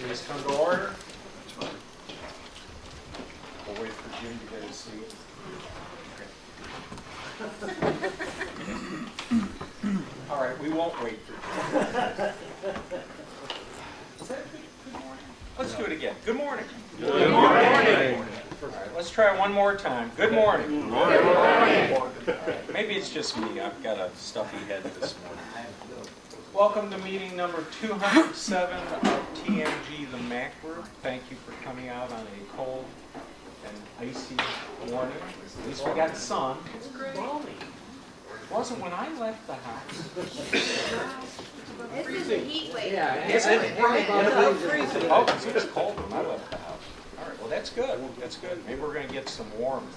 Please come to order. We'll wait for Jim to get his seat. All right, we won't wait for Jim. Is that good morning? Let's do it again. Good morning. Good morning. All right, let's try it one more time. Good morning. Good morning. Right, maybe it's just me. I've got a stuffy head this morning. Welcome to meeting number 207 of TMG, the Mac Group. Thank you for coming out on a cold and icy morning. At least we got sun. It's great. It wasn't when I left the house. This is a heat wave. Yeah, Is it? freezing. Oh, it was cold when I left the house. All right, well, that's good. That's good. Maybe we're going to get some warmth.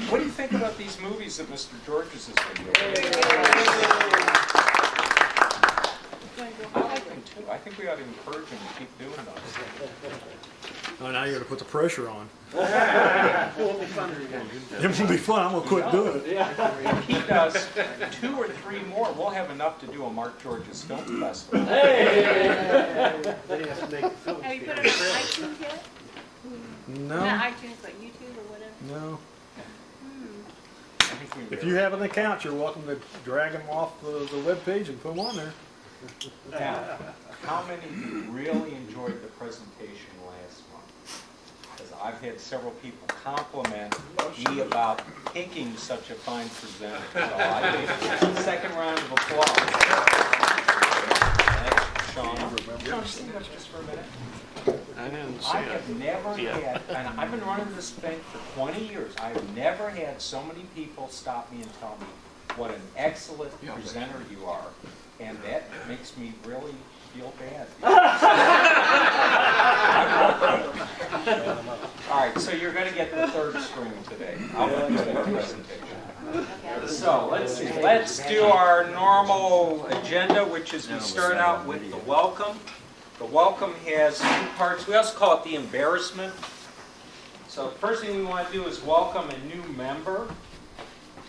What do you think about these movies that Mr. Georges has been doing? I like them too. I think we ought to encourage him to keep doing those. Oh, now you're gonna put the pressure on. It won't be fun again. It won't be fun. I'm gonna quit doing it. If he does 2 or 3 more, we'll have enough to do a Mark Georges Film Festival. Then he has to make a film. Have you put it on iTunes yet? No, Not iTunes, but YouTube or whatever. no. I think we If you have an account, you're welcome to drag them off the web page and put them on there. Now, how many of you really enjoyed the presentation last month? Because I've had several people compliment me about picking such a fine presenter. So I think second round of applause. Thanks, Sean. Sean, stand up just for a minute. I didn't see I it. have never had, and I've been running this bank for 20 years, I have never had so many people stop me and tell me what an excellent presenter you are. And that makes me really feel bad. All right, so you're going to get the third string today. I'll let you do the presentation. So let's see. Let's do our normal agenda, which is we start out with the welcome. The welcome has 2 parts. We also call it the embarrassment. So the first thing we want to do is welcome a new member,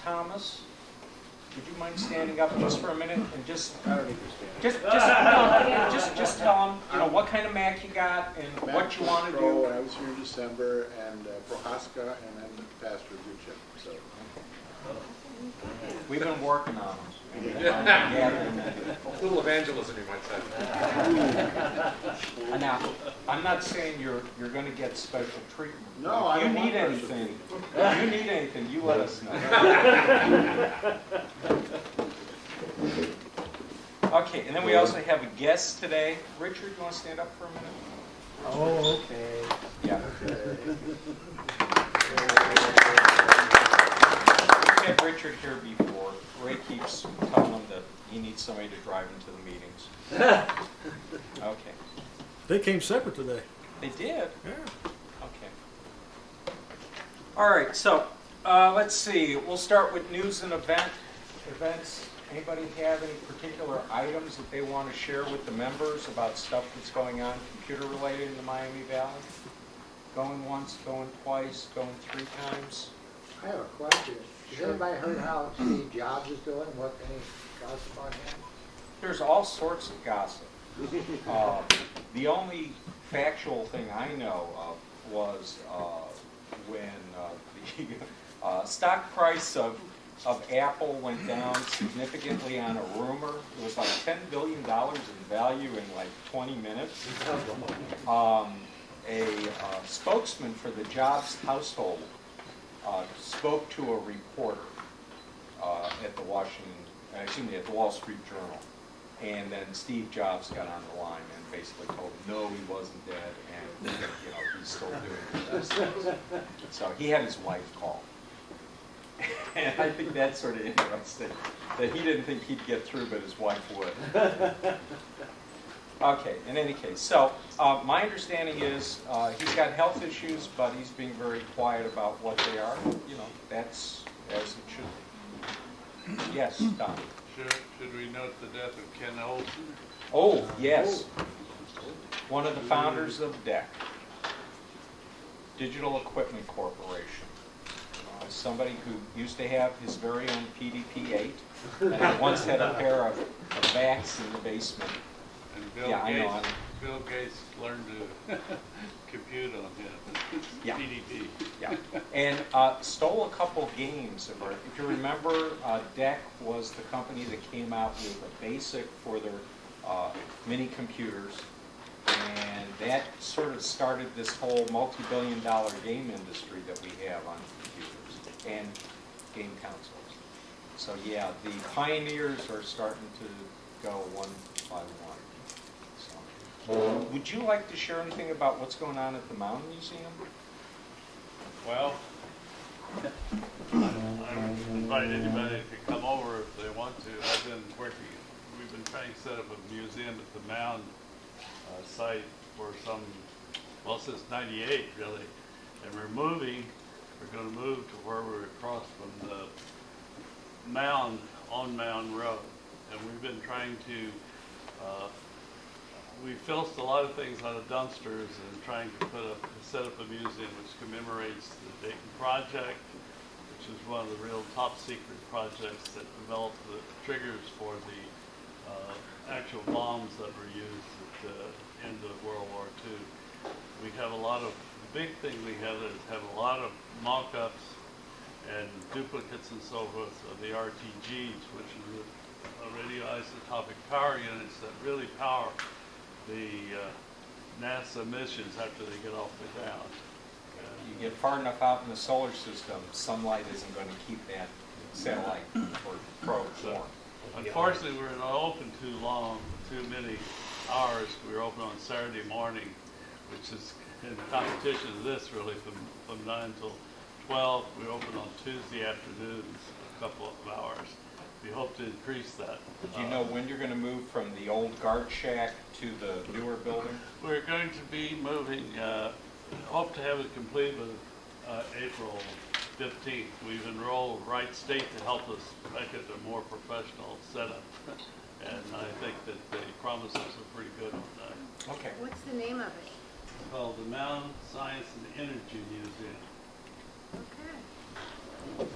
Thomas. Would you mind standing up just for a minute and just tell them, what kind of Mac you got and what you want to do? I was here in December, and Prohaska, and then Pastor Duchip. So We've been working on them. A little evangelism, you might say. Now, I'm not saying you're going to get special treatment. No, I If you don't need want anything, you let us know. Okay, and then we also have a guest today. Richard, you want to stand up for a minute? Oh, okay. Yeah. We've had Richard here before. Ray keeps telling him that he needs somebody to drive him to the meetings. Okay. They came separate today. They did? Yeah. Okay. All right, so let's see. We'll start with news and events. Anybody have any particular items that they want to share with the members about stuff that's going on, computer related in the Miami Valley? Going once, going twice, going 3 times? I have a question. Has anybody heard how Steve Jobs is doing? What, any gossip on him? There's all sorts of gossip. The only factual thing I know of was when the stock price of Apple went down significantly on a rumor. It was like $10 billion in value in like 20 minutes. A spokesman for the Jobs household spoke to a reporter at the at the Wall Street Journal, and then Steve Jobs got on the line and basically told him no, he wasn't dead, and he's still doing this. So he had his wife call, and I think that's sort of interesting that he didn't think he'd get through, but his wife would. Okay, in any case, so my understanding is he's got health issues, but he's being very quiet about what they are. That's as it should be. Yes, Don. Should we note the death of Ken Olson? Oh, yes. One of the founders of DEC, Digital Equipment Corporation. Somebody who used to have his very own PDP-8 and once had a pair of Macs in the basement. And Bill Yeah, I know. Gates, Bill Gates learned to compute on him. Yeah. GDP. Yeah, and stole a couple games. If you remember, DEC was the company that came out with a BASIC for their mini computers, and that sort of started this whole multi-billion-dollar game industry that we have on computers and game consoles. So yeah, the pioneers are starting to go one by one. So, would you like to share anything about what's going on at the Mountain Museum? Well, I invite anybody to come over if they want to. We've been trying to set up a museum at the Mound site for since '98 really. And we're going to move to where we're across from the Mound, on Mound Road. And we've been trying to, we filched a lot of things out of dumpsters and trying to set up a museum which commemorates the Dayton Project, which is one of the real top secret projects that developed the triggers for the actual bombs that were used at the end of World War II. We have the big thing we have is a lot of mock-ups and duplicates and so forth of the RTGs, which is radioisotopic power units that really power the NASA missions after they get off the ground. You get far enough out in the solar system, sunlight isn't going to keep that satellite or probe warm. Unfortunately, we're not open too long, too many hours. We're open on Saturday morning, which is in competition to this really from 9 till 12. We're open on Tuesday afternoons, a couple of hours. We hope to increase that. Do you know when you're going to move from the old guard shack to the newer building? We're going to be moving, hope to have it completed with April 15th. We've enrolled Wright State to help us make it a more professional setup. And I think that the promises are pretty good on that. Okay. What's the name of it? It's called the Mound Science and Energy Museum. Okay.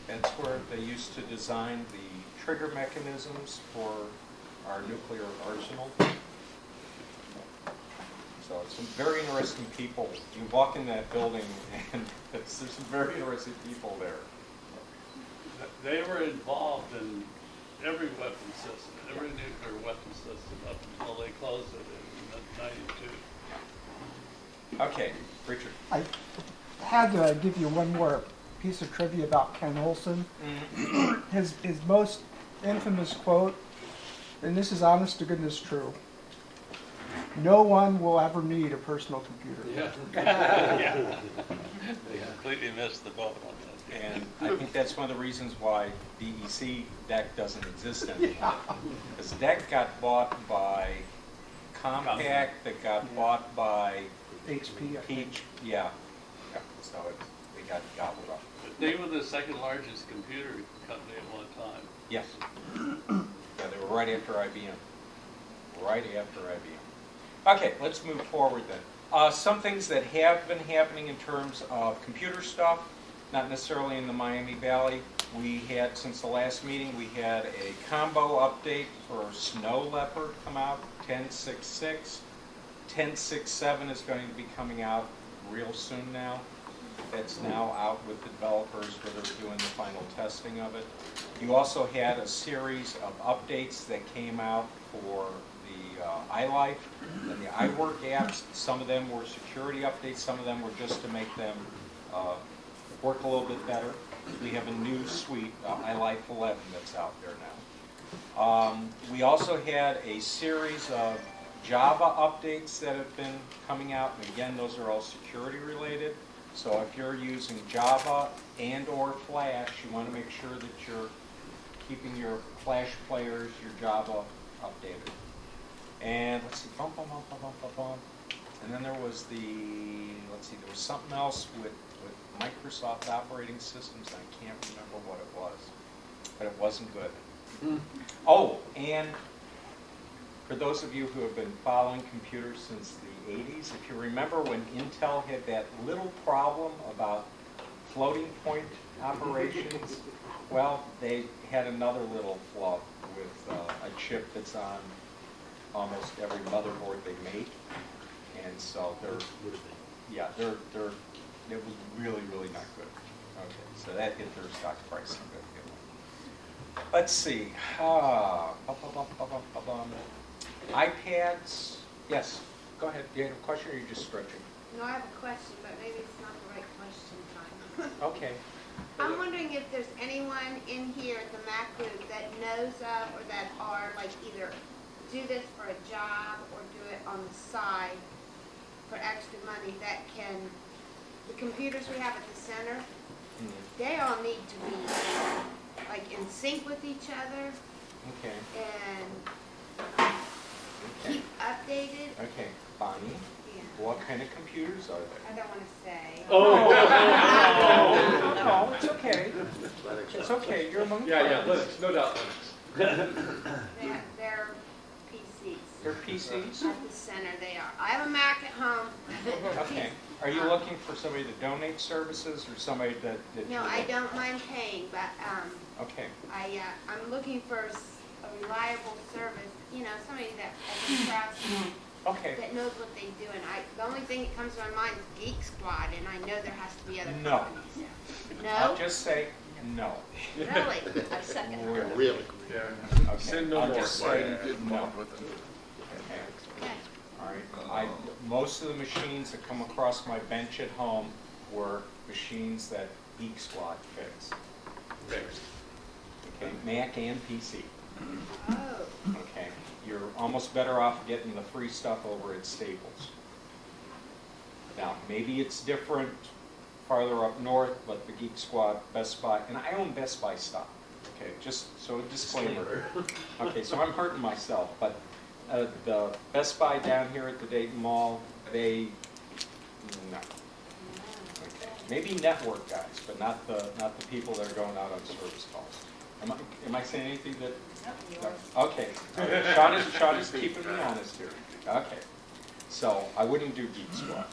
That's where they used to design the trigger mechanisms for our nuclear arsenal. So it's some very interesting people. You walk in that building and there's some very interesting people there. They were involved in every weapon system, every nuclear weapon system up until they closed it in '92. Okay, Richard. I had to give you one more piece of trivia about Ken Olson. His most infamous quote, and this is honest to goodness true: "No one will ever need a personal computer." Yeah. They completely missed the boat on that. And I think that's one of the reasons why DEC DEC doesn't exist anymore. Because DEC got bought by Compaq, that got bought by HP, I think. Peach, yeah. So they got gobbled up. But they were the second largest computer company at one time. Yes. Yeah, they were right after IBM. Right after IBM. Okay, let's move forward then. Some things that have been happening in terms of computer stuff, not necessarily in the Miami Valley. We had, since the last meeting, we had a combo update for Snow Leopard come out, 10.6.6. 10.6.7 is going to be coming out real soon now. That's now out with the developers where they're doing the final testing of it. You also had a series of updates that came out for the iLife and the iWork apps. Some of them were security updates, some of them were just to make them work a little bit better. We have a new suite, iLife 11, that's out there now. We also had a series of Java updates that have been coming out, and again, those are all security related. So if you're using Java and or Flash, you want to make sure that you're keeping your Flash players, your Java updated. And let's see, and then there was there was something else with Microsoft operating systems, and I can't remember what it was, but it wasn't good. Oh, and for those of you who have been following computers since the 80s, if you remember when Intel had that little problem about floating point operations, well, they had another little flub with a chip that's on almost every motherboard they make. And so they're, yeah, they're, it was really, really not good. Okay, so that hit their stock price significantly. Let's see, iPads, yes, go ahead, do you have a question or are you just stretching? No, I have a question, but maybe it's not the right question time. Okay, I'm wondering if there's anyone in here at the MAC group that knows of or that are like either do this for a job or do it on the side for extra money that can, the computers we have at the center, they all need to be like in sync with each other okay, and okay, keep updated. okay, Bonnie, Yeah. what kind of computers are I there? don't want to say. No, it's okay, it's okay, you're among friends. Linux, no doubt Linux. They're PCs. They're PCs? At the center they are. I have a Mac at home. Okay, are you looking for somebody to donate services or somebody that No, you- I don't mind paying, but Okay, I'm looking for a reliable service, you know, somebody that I can trust, okay, that knows what they do. And the only thing that comes to my mind is Geek Squad, and I know there has to be other No. companies. I'll No? just say no. Really? I second that. Really? Yeah. Okay, Sin no I'll more. just say no. Okay. Okay. All right, most of the machines that come across my bench at home were machines that Geek Squad fixed. Okay, Mac and PC. Oh, Okay, you're almost better off getting the free stuff over at Staples. Now, maybe it's different farther up north, but the Geek Squad, Best Buy, and I own Best Buy stock. Okay, just so a disclaimer. Okay, so I'm hurting myself, but the Best Buy down here at the Dayton Mall, they, no. Okay. Maybe network guys, but not the people that are going out on service calls. Am I saying anything that? No. Okay. Sean is keeping me honest here. Okay. So I wouldn't do Geek Squad.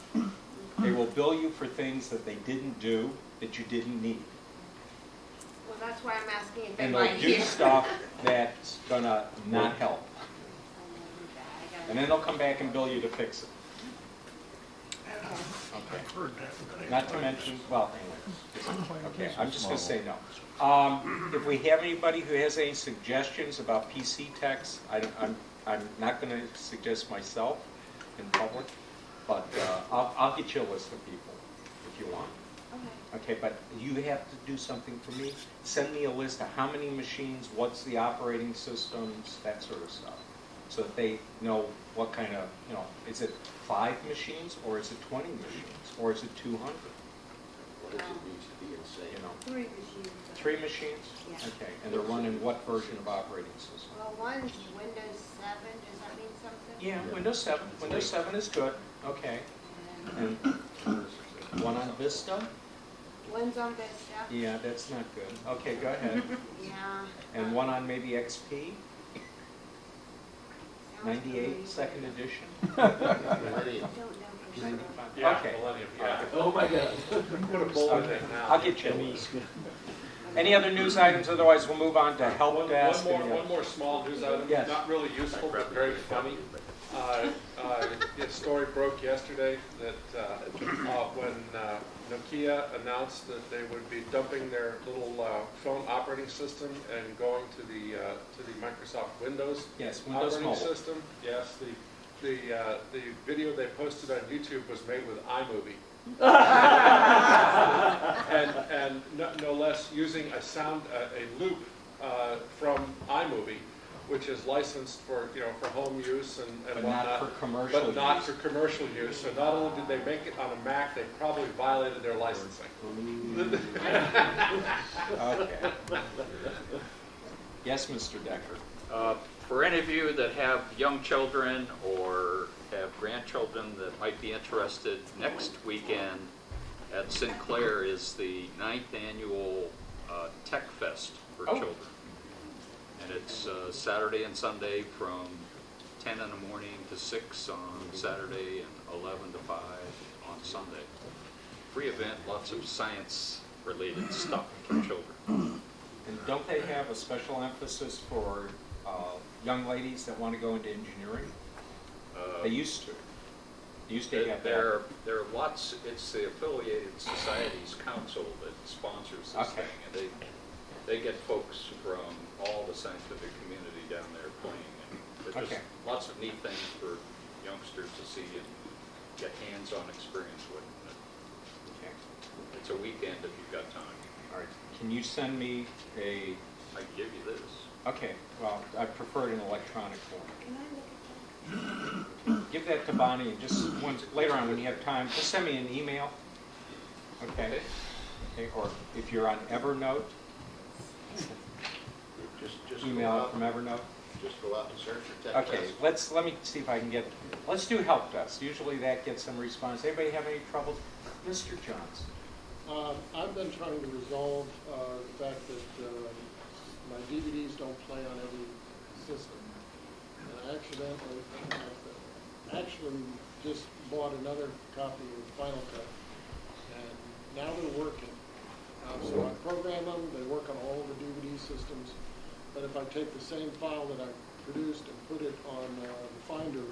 They will bill you for things that they didn't do that you didn't need. well, that's why I'm asking if they And might they'll do hear. stuff that's gonna not help. I And gotta- then they'll come back and bill you to fix it. Okay. Okay. Not to mention, well, anyway. Okay, I'm just gonna say no. If we have anybody who has any suggestions about PC techs, I'm not gonna suggest myself in public, but I'll get you a list of people if you want. Okay. Okay, but you have to do something for me. Send me a list of how many machines, what's the operating systems, that sort of stuff. So that they know what kind of, you know, is it 5 machines or is it 20 machines or is it 200? What if it needs to be insane? You know, 3 machines. 3 machines? Yeah. Okay, and they're running what version of operating system? Well, one's Windows 7, does that mean something? Yeah, Windows 7. Windows 7 is good, okay. And And one on Vista? one's on Vista. Yeah, that's not good. Okay, go ahead. Yeah. And one on maybe XP? Sounds 98, familiar. second edition? Millennium. I don't know for sure. 95? Yeah, Okay. Millennium, yeah. Oh, my God. Put a bullet in Okay, it now. I'll get you a list. Any other news items? Otherwise, we'll move on to help One desk. more, and, one more small news item, Yes. not really useful, but very funny. A story broke yesterday that when Nokia announced that they would be dumping their little phone operating system and going to the Microsoft Windows Yes, Windows operating Mobile. system. Yes, the video they posted on YouTube was made with iMovie. and no less using a loop from iMovie, which is licensed for for home use and But whatnot, not for commercial but not use. for commercial use. So not only did they make it on a Mac, they probably violated their licensing. Okay. Yes, Mr. Decker. For any of you that have young children or have grandchildren that might be interested, next weekend at Sinclair is the 9th annual Tech Fest for Oh. children. And it's Saturday and Sunday from 10 in the morning to 6 on Saturday and 11 to 5 on Sunday. Free event, lots of science-related stuff for children. And don't they have a special emphasis for young ladies that want to go into engineering? Uh, They used to. They used to have that. There are lots, it's the Affiliated Societies Council that sponsors this Okay. thing, and they get folks from all the scientific community down there playing, and there's just Okay. lots of neat things for youngsters to see and get hands-on experience with. Okay. It's a weekend if you've got time. All right. Can you send me a, I can give you this. okay, well, I prefer it in electronic form. Can I look at that? Give that to Bonnie, and just once, later on when you have time, just send me an email. Okay? Okay, or if you're on Evernote, Just go email it out, from Evernote. just go out and search for tech Okay, test. let me see if I can get, let's do help desk. Usually that gets some response. Anybody have any troubles? Mr. Johns? I've been trying to resolve the fact that my DVDs don't play on every system. And I actually just bought another copy of Final Cut, and now they're working. So I program them, they work on all the DVD systems, but if I take the same file that I produced and put it on the Finder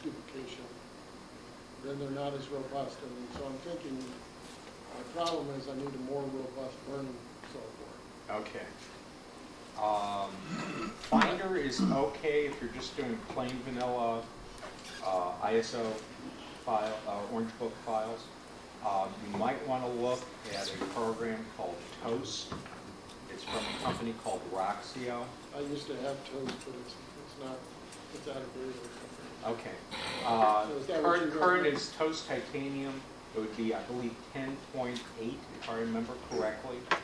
duplication, then they're not as robust. And so I'm thinking, my problem is I need a more robust burning software. Okay. Finder is okay if you're just doing plain vanilla ISO file, Orange Book files. You might want to look at a program called Toast. It's from a company called Roxio. I used to have Toast, but it's not, it's out of date or something. Okay. So is that what you Current recommend? is Toast Titanium. It would be, I believe, 10.8, if I remember correctly. Okay.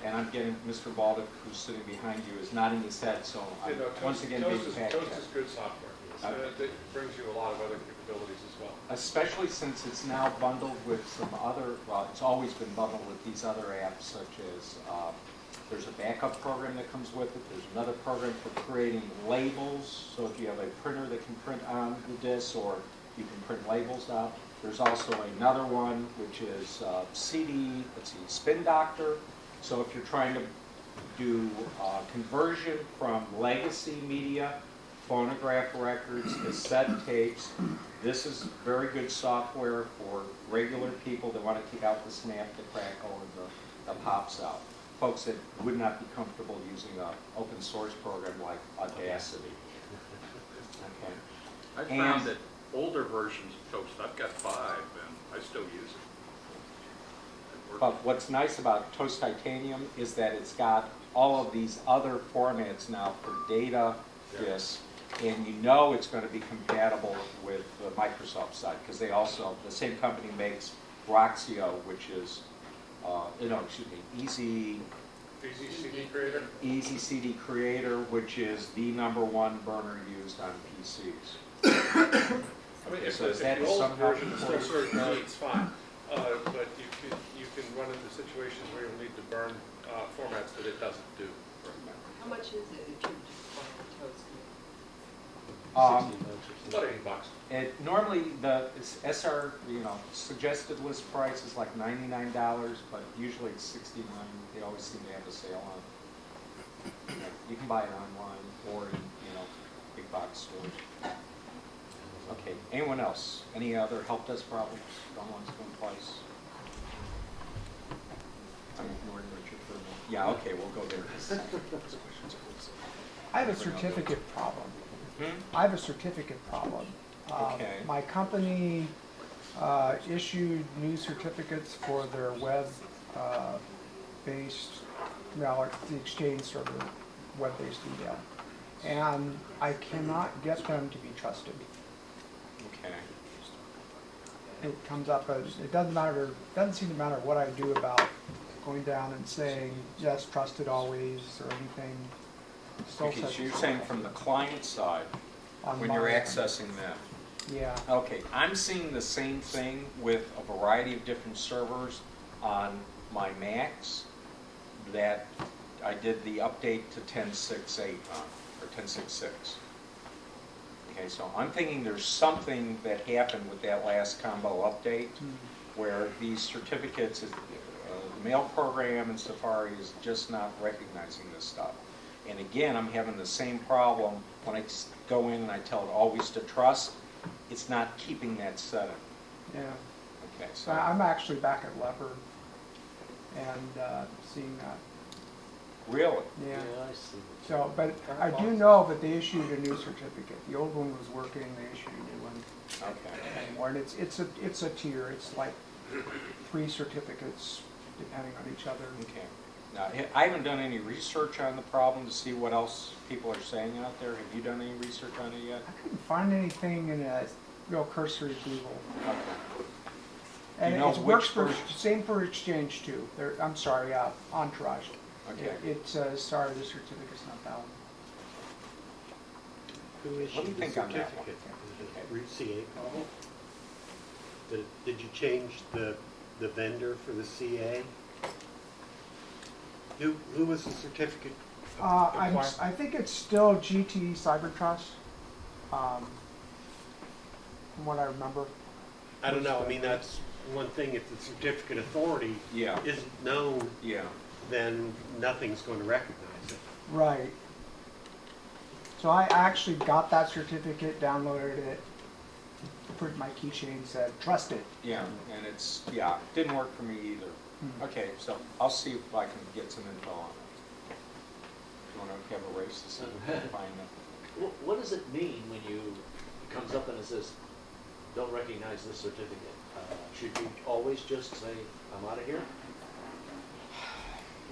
And I'm getting, Mr. Baldick, who's sitting behind you, is nodding his head, so I'm You know, once again Toast being is, fact Toast checked. is good software. It brings you a lot of other capabilities as well. Especially since it's now bundled with some other, well, it's always been bundled with these other apps such as, there's a backup program that comes with it. There's another program for creating labels. So if you have a printer that can print on the disc, or you can print labels out. There's also another one which is Spin Doctor. So if you're trying to do conversion from legacy media, phonograph records, cassette tapes, this is very good software for regular people that want to take out the snap, the crackle, and the pops out. Folks that would not be comfortable using an open source program like Audacity. Okay. I And- found that older versions of Toast, I've got 5, and I still use it. It works. But what's nice about Toast Titanium is that it's got all of these other formats now for data disks, and you know it's going to be compatible with the Microsoft side, because they also, the same company makes Roxio, which is, Easy CD Creator, which is the #1 burner used on PCs. I mean, if So is the that old somehow version is still important? sort of it's fine. But you can run into situations where you'll need to burn formats that it doesn't do. How much is it if you just buy a Toast? About $80. Normally, the suggested list price is like $99, but usually it's $69. They always seem to have a sale on it. You can buy it online or in, big box stores. Okay, anyone else? Any other help desk problems going once, going twice? I'm ignoring Richard for a minute. Yeah, okay, we'll go there. I have a certificate problem. Hmm? I have a certificate problem. Okay. My company issued new certificates for their web-based, the Exchange server, web-based email. And I cannot get them to be trusted. Okay. It comes up as, it doesn't seem to matter what I do about going down and saying, yes, trusted always, or anything. Still Because says you're it's saying wrong from the client side, on when you're my end. accessing them. Yeah. Okay, I'm seeing the same thing with a variety of different servers on my Macs that I did the update to 10.6.8 on, or 10.6.6. Okay, so I'm thinking there's something that happened with that last combo update where these certificates, the mail program in Safari is just not recognizing this stuff. And again, I'm having the same problem when I go in and I tell it always to trust. It's not keeping that setting. Yeah. Okay, So so, I'm actually back at Leopard and seeing that. really? Yeah. I see. So, but I do know that they issued a new certificate. The old one was working, they issued a new one Okay. anymore. And it's a tier. It's like 3 certificates depending on each other. Okay. Now, I haven't done any research on the problem to see what else people are saying out there. Have you done any research on it yet? I couldn't find anything in a real cursory Google. Okay. And you know it works which for, version? same for Exchange too. I'm sorry, Entourage. Okay. It says, sorry, the certificate's not valid. Who Let me issued the think on that one. certificate? Is it Route CA problem? Did you change the vendor for the CA? Who was the certificate? I think it's still GT Cyber Trust, from what I remember. I don't know, I mean, that's one thing, if the certificate authority Yeah. isn't known, Yeah. then nothing's going to recognize it. Right. So I actually got that certificate, downloaded it, put it in my keychain, said, trust it. Yeah, and it didn't work for me either. Okay, so I'll see if I can get some info on it. You want to have a race to see if we can find it? What does it mean when it comes up and it says, don't recognize this certificate? Should you always just say, I'm out of here?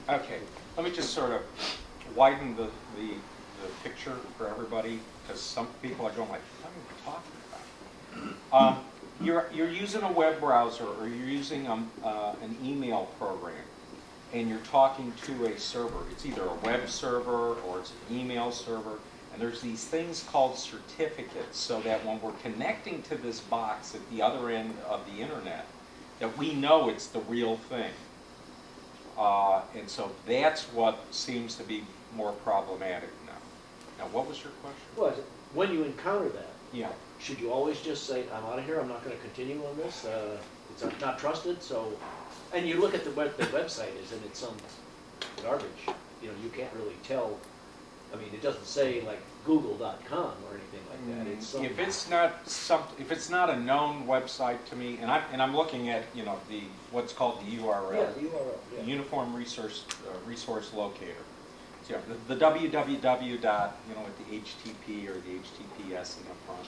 Okay, let me just sort of widen the picture for everybody, because some people are going like, what are you talking about? You're using a web browser, or you're using an email program, and you're talking to a server. It's either a web server or it's an email server, and there's these things called certificates, so that when we're connecting to this box at the other end of the internet, that we know it's the real thing. And so that's what seems to be more problematic now. Now, what was your question? Well, when you encounter that, Yeah. should you always just say, I'm out of here, I'm not going to continue on this, it's not trusted, so, and you look at the website is, and it's some garbage, you can't really tell, I mean, it doesn't say like google.com or anything like that, it's some. If it's not a known website to me, and I'm looking at what's called the URL. Yeah, the URL, yeah. Uniform Resource Locator. So, yeah, the www dot, with the HTTP or the HTTPS in the front.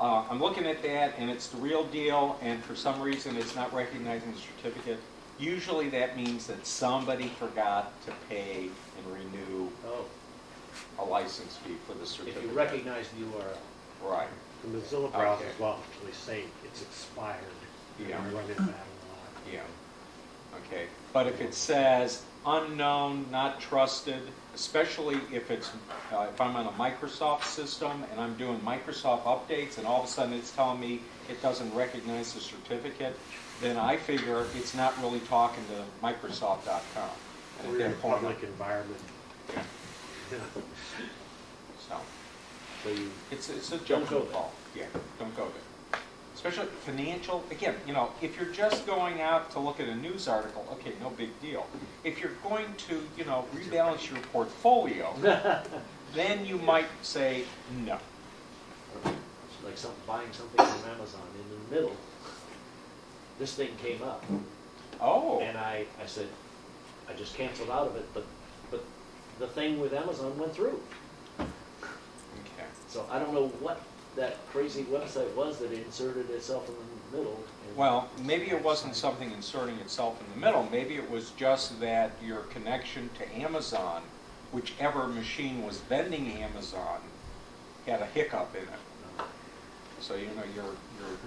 I'm looking at that, and it's the real deal, and for some reason it's not recognizing the certificate. Usually that means that somebody forgot to pay and renew a license fee for the certificate. If you recognize the URL. Right. The Mozilla browsers will actually say it's expired. Yeah. And run it back a lot. Yeah. Okay. But if it says unknown, not trusted, especially if it's if I'm on a Microsoft system and I'm doing Microsoft updates and all of a sudden it's telling me it doesn't recognize the certificate, then I figure it's not really talking to Microsoft.com. And Or at in a that point, public environment. Yeah. Yeah. So it's a judgment call. Yeah, don't go there. Especially financial, again, if you're just going out to look at a news article, okay, no big deal. If you're going to, rebalance your portfolio, then you might say no. It's like buying something from Amazon in the middle. This thing came up. Oh. And I said, I just canceled out of it, but the thing with Amazon went through. Okay. So I don't know what that crazy website was that inserted itself in the middle. Well, maybe it wasn't something inserting itself in the middle. Maybe it was just that your connection to Amazon, whichever machine was vending Amazon, had a hiccup in it. So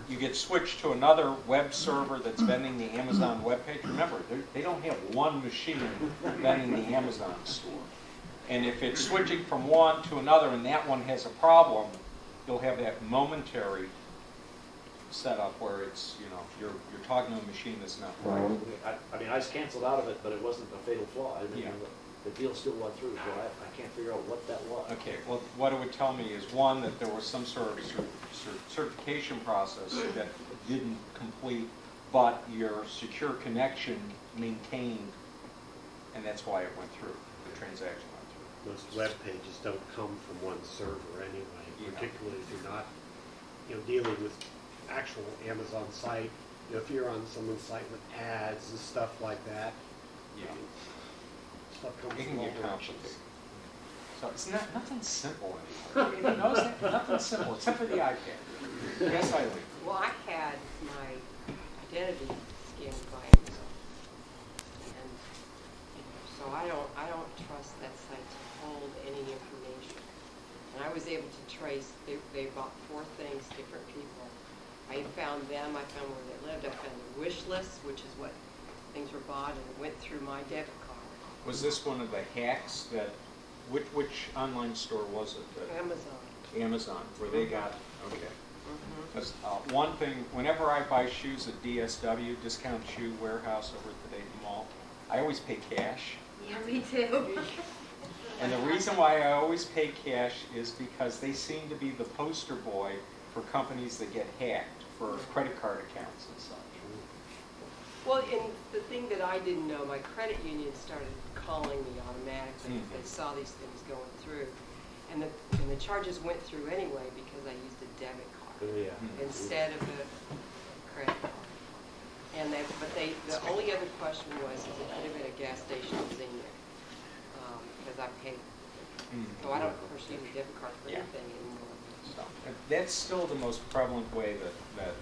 you get switched to another web server that's vending the Amazon webpage. Remember, they don't have one machine vending the Amazon store. And if it's switching from one to another and that one has a problem, you'll have that momentary setup where it's, you're talking to a machine that's not right. I mean, I was canceled out of it, but it wasn't a fatal flaw. I mean, Yeah. the deal still went through, so I can't figure out what that was. Okay, well, what it would tell me is, one, that there was some sort of certification process that didn't complete, but your secure connection maintained, and that's why it went through, the transaction went through. most web pages don't come from one server anyway, Yeah. particularly if you're not, dealing with actual Amazon site. If you're on someone's site with ads and stuff like that, Yeah. stuff comes It from can all get directions. complicated. So it's nothing simple anymore. Anybody knows that? Nothing simple, except for the iPad. Yes, Eileen? Well, I had my identity scanned by Amazon. And, so I don't trust that site to hold any information. And I was able to trace, they bought 4 things, different people. I found them, I found where they lived, I found their wish list, which is what things were bought, and it went through my debit card. Was this one of the hacks that, which online store was it? Amazon. Amazon, where they got, okay. Mm-hmm. 'Cause, one thing, whenever I buy shoes at DSW, Discount Shoe Warehouse over at the Dayton Mall, I always pay cash. Yeah, me too. And the reason why I always pay cash is because they seem to be the poster boy for companies that get hacked for credit card accounts and such. Well, and the thing that I didn't know, my credit union started calling me automatically if they saw these things going through. And the charges went through anyway because I used a debit card instead of a credit card. And the only other question was, is it could have been a gas station in Xenia, because I paid. So I don't, of course, use a debit card for anything anymore. So, that's still the most prevalent way that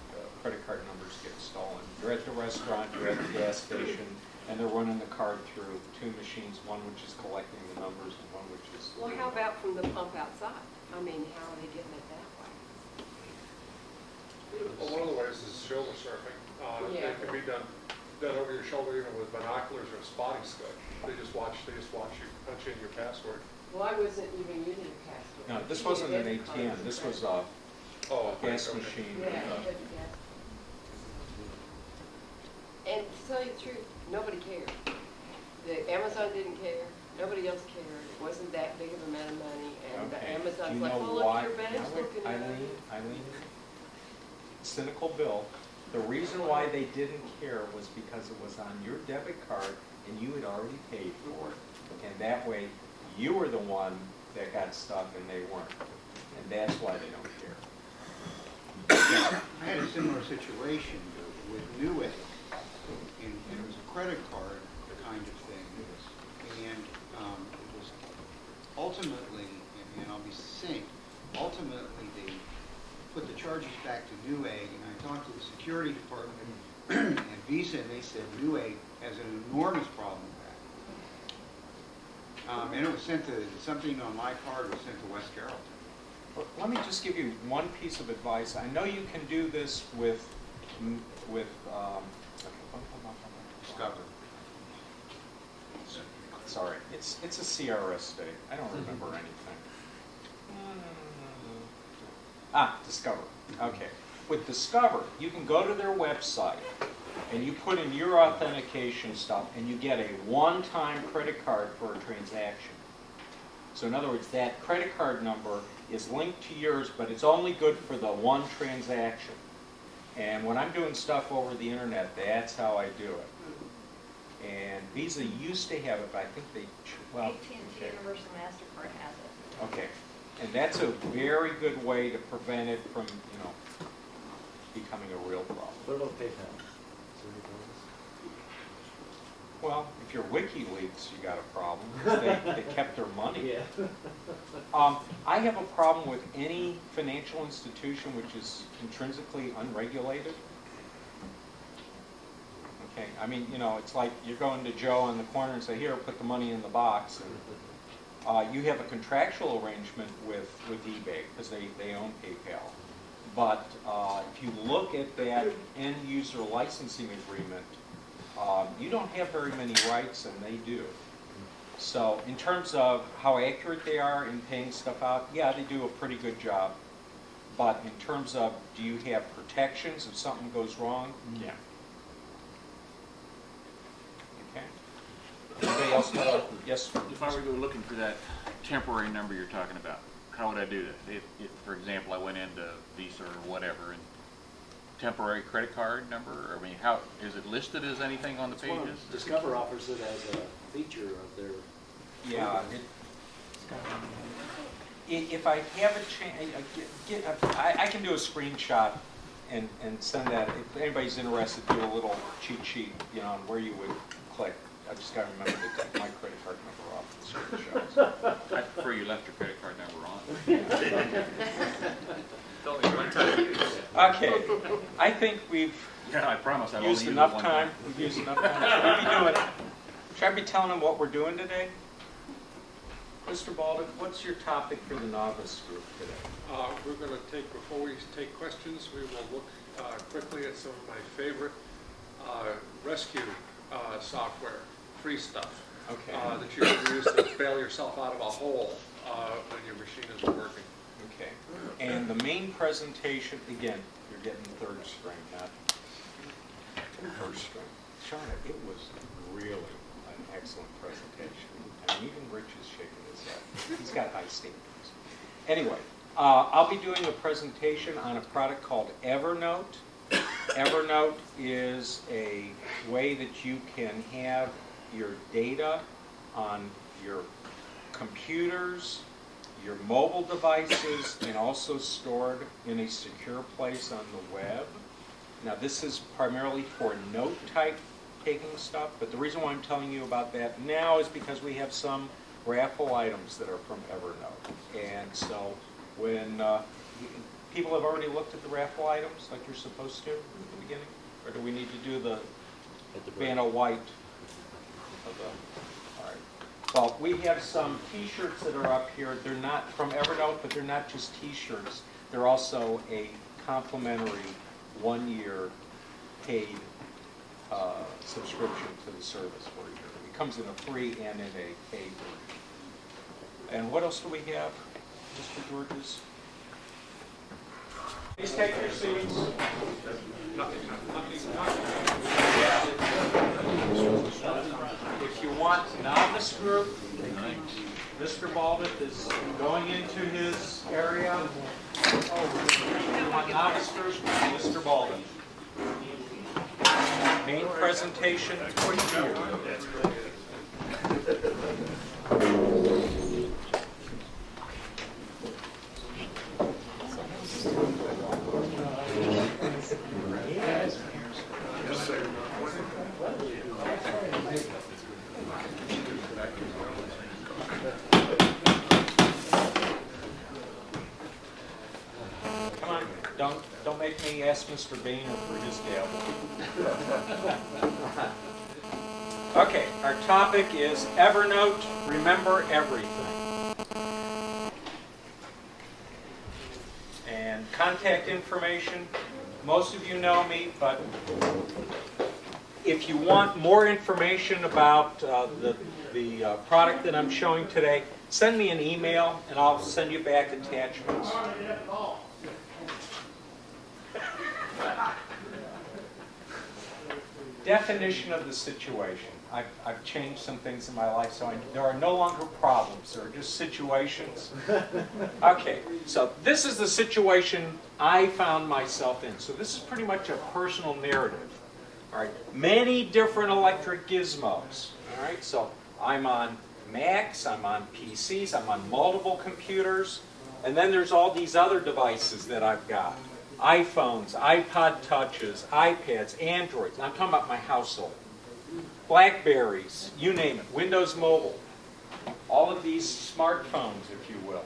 credit card numbers get stolen. You're at the restaurant, you're at the gas station, and they're running the card through 2 machines, one which is collecting the numbers and one which is... Well, how about from the pump outside? I mean, how are they getting it that way? Well, one of the ways is shoulder surfing. Yeah. It can be done over your shoulder even with binoculars or a spotting scope. They just watch you punch in your password. Well, I wasn't even using a password. No, this wasn't an ATM, this was a gas okay. machine. Yeah, and to tell you the truth, nobody cared. The Amazon didn't care. Nobody else cared. It wasn't that big of an amount of money, and the Okay. Amazon's Do you like, know well, look, why? your bank's Now, wait, looking at it. Eileen, cynical Bill, the reason why they didn't care was because it was on your debit card and you had already paid for it. And that way, you were the one that got stuck and they weren't. And that's why they don't care. I had a similar situation with Newegg, and it was a credit card kind of thing, and it was ultimately, and I'll be succinct, ultimately they put the charges back to Newegg, and I talked to the security department and Visa, and they said Newegg has an enormous problem with that. And it was sent to, something on my card was sent to West Carrollton. Well, let me just give you one piece of advice. I know you can do this with Discover. Sorry, it's a CRS state. I don't remember anything. Discover. Okay. With Discover, you can go to their website and you put in your authentication stuff and you get a one-time credit card for a transaction. So in other words, that credit card number is linked to yours, but it's only good for the one transaction. And when I'm doing stuff over the internet, that's how I do it. And Visa used to have it, but I think they, well, AT&T Universal MasterCard has it. okay. And that's a very good way to prevent it from, becoming a real problem. What about PayPal? Well, if you're WikiLeaks, you got a problem. They kept their money. Yeah. I have a problem with any financial institution which is intrinsically unregulated. Okay, I mean, it's like you're going to Joe on the corner and say, here, put the money in the box. And, you have a contractual arrangement with eBay because they own PayPal. But if you look at that end user licensing agreement, you don't have very many rights, and they do. So in terms of how accurate they are in paying stuff out, yeah, they do a pretty good job. But in terms of, do you have protections if something goes wrong? Yeah. Okay. Anybody else? Yes? If I were to go looking for that temporary number you're talking about, how would I do that? If for example, I went into Visa or whatever, and temporary credit card number? I mean, how is it listed as anything on the pages? Discover offers it as a feature of their. Yeah. If I have a chance, I can do a screenshot and send that. If anybody's interested, do a little cheat sheet, you know, on where you would click. I just got to remember to take my credit card number off the screenshots. I prefer you left your credit card number on. It's only one time you use it. Okay, I think we've Yeah, I promise I've used only enough used it one time. We've used enough time. Should I be telling them what we're doing today? Mr. Baldwin, what's your topic for the novice group today? We're going to take, before we take questions, we will look quickly at some of my favorite rescue software, free stuff, Okay. that you can use to bail yourself out of a hole when your machine isn't working. Okay. And the main presentation, again, you're getting third string, not first string. Shauna, it was really an excellent presentation. I mean, even Rich is shaking his head. He's got high standards. Anyway, I'll be doing a presentation on a product called Evernote. Evernote is a way that you can have your data on your computers, your mobile devices, and also stored in a secure place on the web. Now, this is primarily for note-type taking stuff, but the reason why I'm telling you about that now is because we have some raffle items that are from Evernote. And so when people have already looked at the raffle items like you're supposed to at the beginning, or do we need to do the Vanna White? All right. Well, we have some T-shirts that are up here. They're not from Evernote, but they're not just T-shirts. They're also a complimentary one-year paid subscription to the service for a year. It comes in a free and in a paid version. And what else do we have, Mr. Georges? Please take your seats. If you want novice group, Mr. Baldwin is going into his area. If you want novice group, Mr. Baldwin. Main presentation for you. Come on, don't make me ask Mr. Boehner for his gavel. Okay, our topic is Evernote, Remember Everything. And contact information, most of you know me, but if you want more information about the product that I'm showing today, send me an email and I'll send you back attachments. Definition of the situation. I've changed some things in my life, so there are no longer problems. There are just situations. Okay, so this is the situation I found myself in. So this is pretty much a personal narrative. All right, many different electric gizmos. All right, so I'm on Macs, I'm on PCs, I'm on multiple computers, and then there's all these other devices that I've got. iPhones, iPod Touches, iPads, Androids. I'm talking about my household. Blackberries, you name it, Windows Mobile. All of these smartphones, if you will.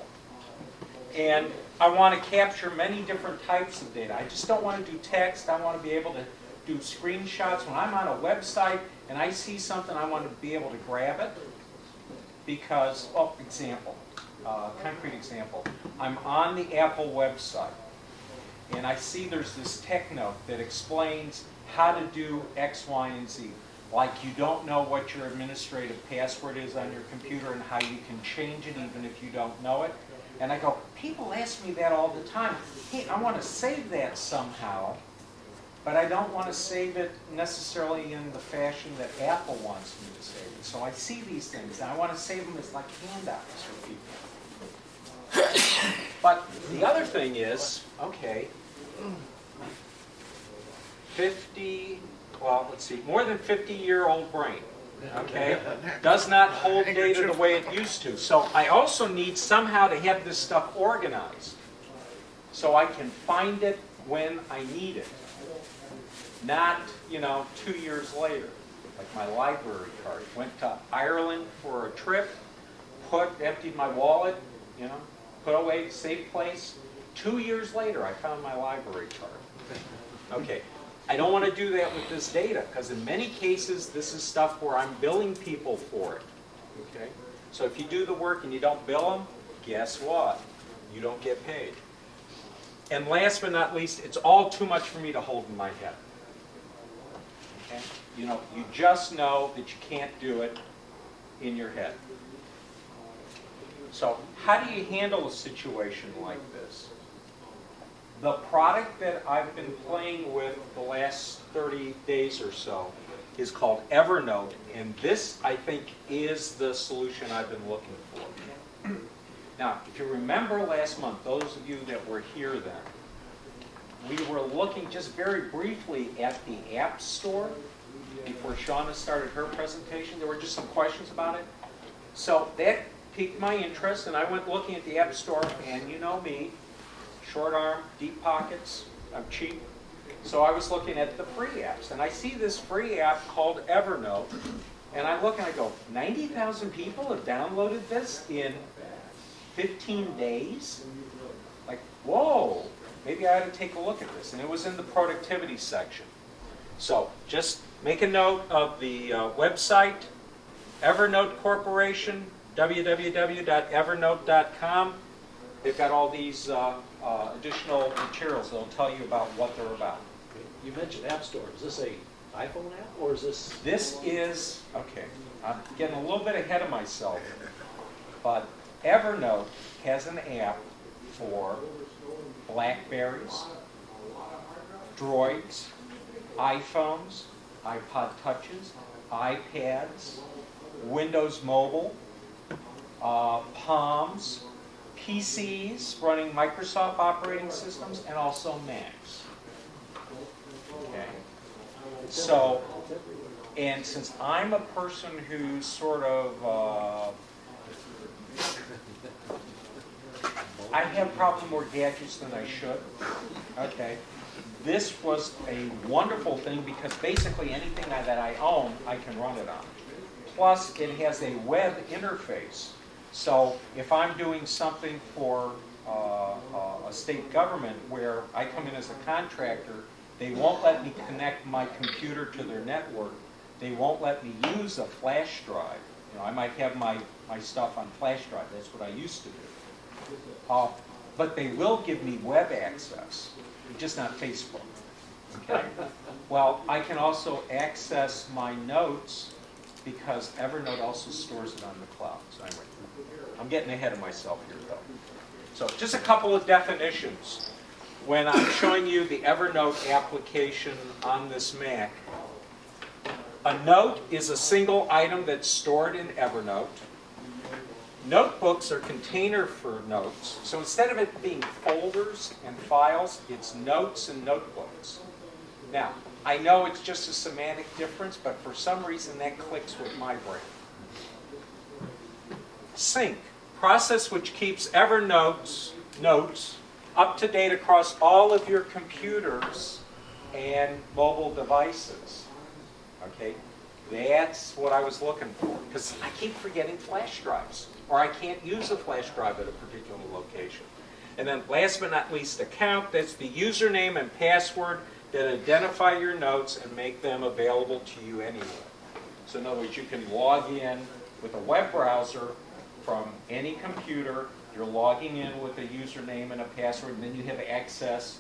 And I want to capture many different types of data. I just don't want to do text. I want to be able to do screenshots. When I'm on a website and I see something, I want to be able to grab it. Because, well, concrete example. I'm on the Apple website. And I see there's this tech note that explains how to do X, Y, and Z. Like you don't know what your administrative password is on your computer and how you can change it even if you don't know it. And I go, people ask me that all the time. Hey, I want to save that somehow, but I don't want to save it necessarily in the fashion that Apple wants me to save it. So I see these things and I want to save them as like handouts for people. But the other thing is, okay, more than 50-year-old brain. okay? Does not hold data the way it used to. So I also need somehow to have this stuff organized so I can find it when I need it. Not, 2 years later, like my library card. Went to Ireland for a trip, emptied my wallet, put away, safe place. 2 years later, I found my library card. Okay, I don't want to do that with this data, because in many cases, this is stuff where I'm billing people for it. Okay, so if you do the work and you don't bill them, guess what? You don't get paid. And last but not least, it's all too much for me to hold in my head. Okay? You just know that you can't do it in your head. So how do you handle a situation like this? The product that I've been playing with the last 30 days or so is called Evernote, and this, I think, is the solution I've been looking for. Now, if you remember last month, those of you that were here then, we were looking just very briefly at the App Store before Shauna started her presentation. There were just some questions about it. So that piqued my interest, and I went looking at the App Store, and you know me, short arm, deep pockets, I'm cheap. So I was looking at the free apps, and I see this free app called Evernote, and I look and I go, 90,000 people have downloaded this in 15 days? Like, whoa, maybe I ought to take a look at this. And it was in the productivity section. So just make a note of the website, Evernote Corporation, www.evernote.com. They've got all these additional materials that'll tell you about what they're about. You mentioned App Store. Is this a iPhone app, or is this? This is, okay, I'm getting a little bit ahead of myself, but Evernote has an app for Blackberries, Droids, iPhones, iPod Touches, iPads, Windows Mobile, Palms, PCs running Microsoft operating systems, and also Macs. Okay. So, and since I'm a person who's sort of, I have probably more gadgets than I should. Okay. This was a wonderful thing because basically anything that I own, I can run it on. Plus, it has a web interface. So if I'm doing something for a state government where I come in as a contractor, they won't let me connect my computer to their network. They won't let me use a flash drive. I might have my stuff on flash drive. That's what I used to do. But they will give me web access, just not Facebook. Okay? Well, I can also access my notes because Evernote also stores it on the cloud. So anyway, I'm getting ahead of myself here, though. So just a couple of definitions. When I'm showing you the Evernote application on this Mac, a note is a single item that's stored in Evernote. Notebooks are container for notes. So instead of it being folders and files, it's notes and notebooks. Now, I know it's just a semantic difference, but for some reason that clicks with my brain. Sync, process which keeps Evernote's notes up to date across all of your computers and mobile devices. Okay, that's what I was looking for, because I keep forgetting flash drives, or I can't use a flash drive at a particular location. And then last but not least, account, that's the username and password that identify your notes and make them available to you anywhere. So in other words, you can log in with a web browser from any computer. You're logging in with a username and a password, and then you have access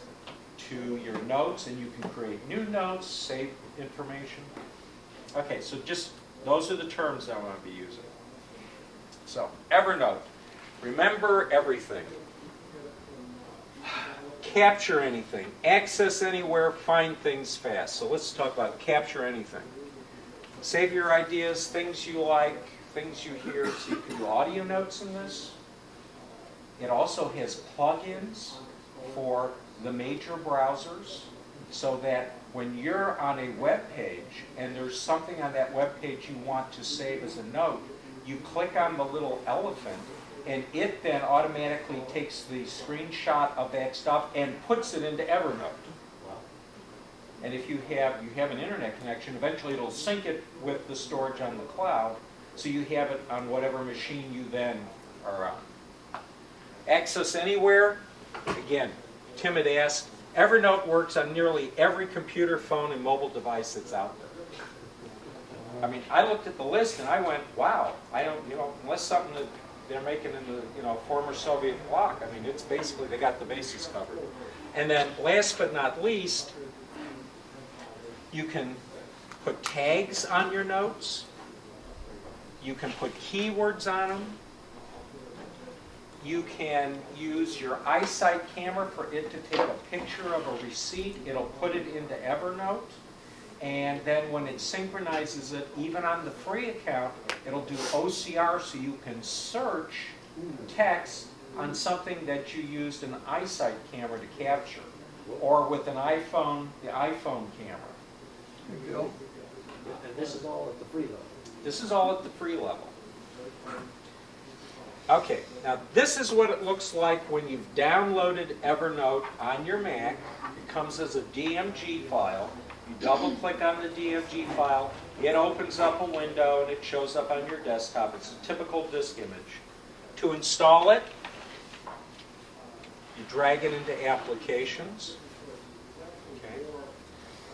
to your notes, and you can create new notes, save information. Okay, so just those are the terms I want to be using. So, Evernote. Remember everything. Capture anything. Access anywhere. Find things fast. So let's talk about capture anything. Save your ideas, things you like, things you hear. So you can do audio notes in this. It also has plugins for the major browsers so that when you're on a web page and there's something on that web page you want to save as a note, you click on the little elephant, and it then automatically takes the screenshot of that stuff and puts it into Evernote. And if you have an internet connection, eventually it'll sync it with the storage on the cloud, so you have it on whatever machine you then are on. Access anywhere, again, Tim had asked, Evernote works on nearly every computer, phone, and mobile device that's out there. I mean, I looked at the list and I went, wow, I don't, unless something that they're making in the, former Soviet bloc, I mean, it's basically, they got the bases covered. And then last but not least, you can put tags on your notes. You can put keywords on them. You can use your eyesight camera for it to take a picture of a receipt. It'll put it into Evernote. And then when it synchronizes it, even on the free account, it'll do OCR so you can search text on something that you used an eyesight camera to capture. Or with an iPhone, the iPhone camera. And this is all at the free level. This is all at the free level. Okay, now this is what it looks like when you've downloaded Evernote on your Mac. It comes as a DMG file. You double click on the DMG file, it opens up a window and it shows up on your desktop. It's a typical disk image. To install it, you drag it into Applications. Okay.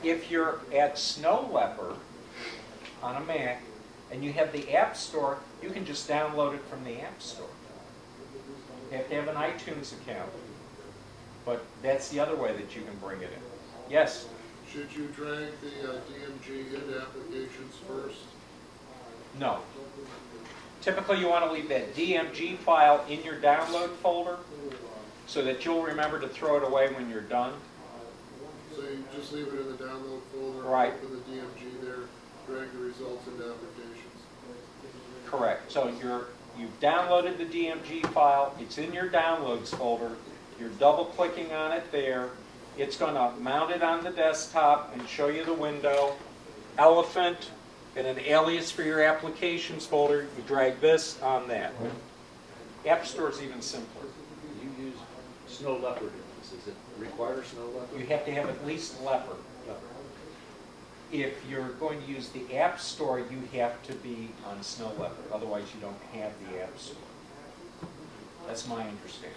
If you're at Snow Leopard on a Mac and you have the App Store, you can just download it from the App Store. You have to have an iTunes account, but that's the other way that you can bring it in. Yes? Should you drag the DMG into applications first? No. Typically you want to leave that DMG file in your download folder so that you'll remember to throw it away when you're done. So you just leave it in the download folder, Right. open the DMG there, drag the results into applications. Correct. So you've downloaded the DMG file, it's in your downloads folder, you're double clicking on it there, it's going to mount it on the desktop and show you the window, elephant, and an alias for your applications folder, you drag this on that. App Store is even simpler. You use Snow Leopard in this. Does it require Snow Leopard? You have to have at least Leopard. If you're going to use the App Store, you have to be on Snow Leopard. Otherwise, you don't have the App Store. That's my understanding.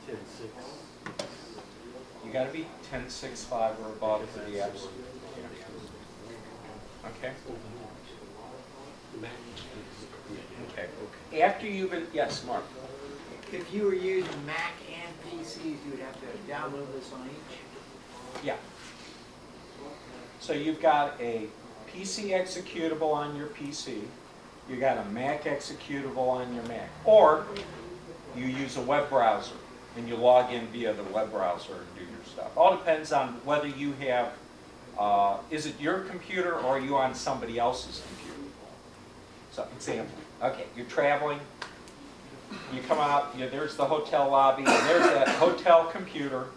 10.6. You got to be 10.6.5 or above for the App Store. Yeah. Okay. Okay. After you've been, yes, Mark. If you were using Mac and PCs, you would have to download this on each? Yeah. So you've got a PC executable on your PC. You got a Mac executable on your Mac. Or you use a web browser and you log in via the web browser and do your stuff. All depends on whether you have, is it your computer or are you on somebody else's computer? So, example. Okay, you're traveling. You come out, there's the hotel lobby, and there's that hotel computer.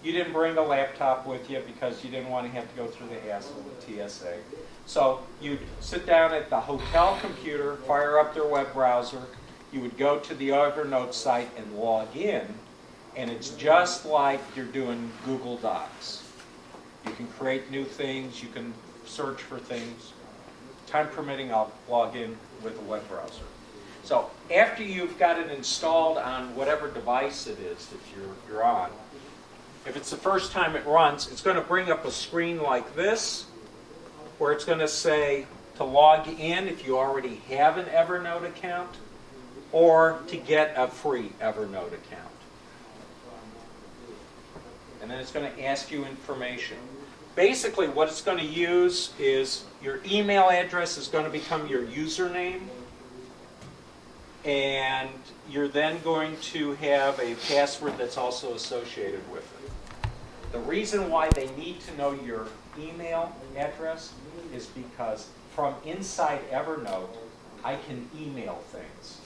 You didn't bring a laptop with you because you didn't want to have to go through the hassle of TSA. So you'd sit down at the hotel computer, fire up their web browser, you would go to the Evernote site and log in, and it's just like you're doing Google Docs. You can create new things, you can search for things. Time permitting, I'll log in with a web browser. So after you've got it installed on whatever device it is that you're on, if it's the first time it runs, it's going to bring up a screen like this, where it's going to say to log in if you already have an Evernote account, or to get a free Evernote account. And then it's going to ask you information. Basically, what it's going to use is your email address is going to become your username, and you're then going to have a password that's also associated with it. The reason why they need to know your email address is because from inside Evernote, I can email things.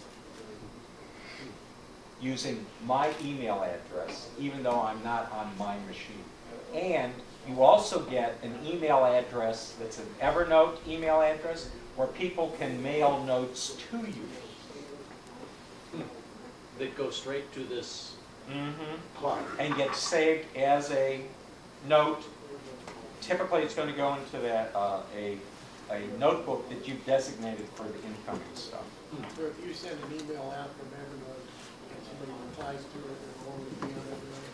using my email address, even though I'm not on my machine. And you also get an email address that's an Evernote email address where people can mail notes to you. That go straight to this Mm-hmm. cloud. And get saved as a note. Typically, it's going to go into that a notebook that you've designated for the incoming stuff. So if you send an email out from Evernote and somebody replies to it, it'll only be on Evernote?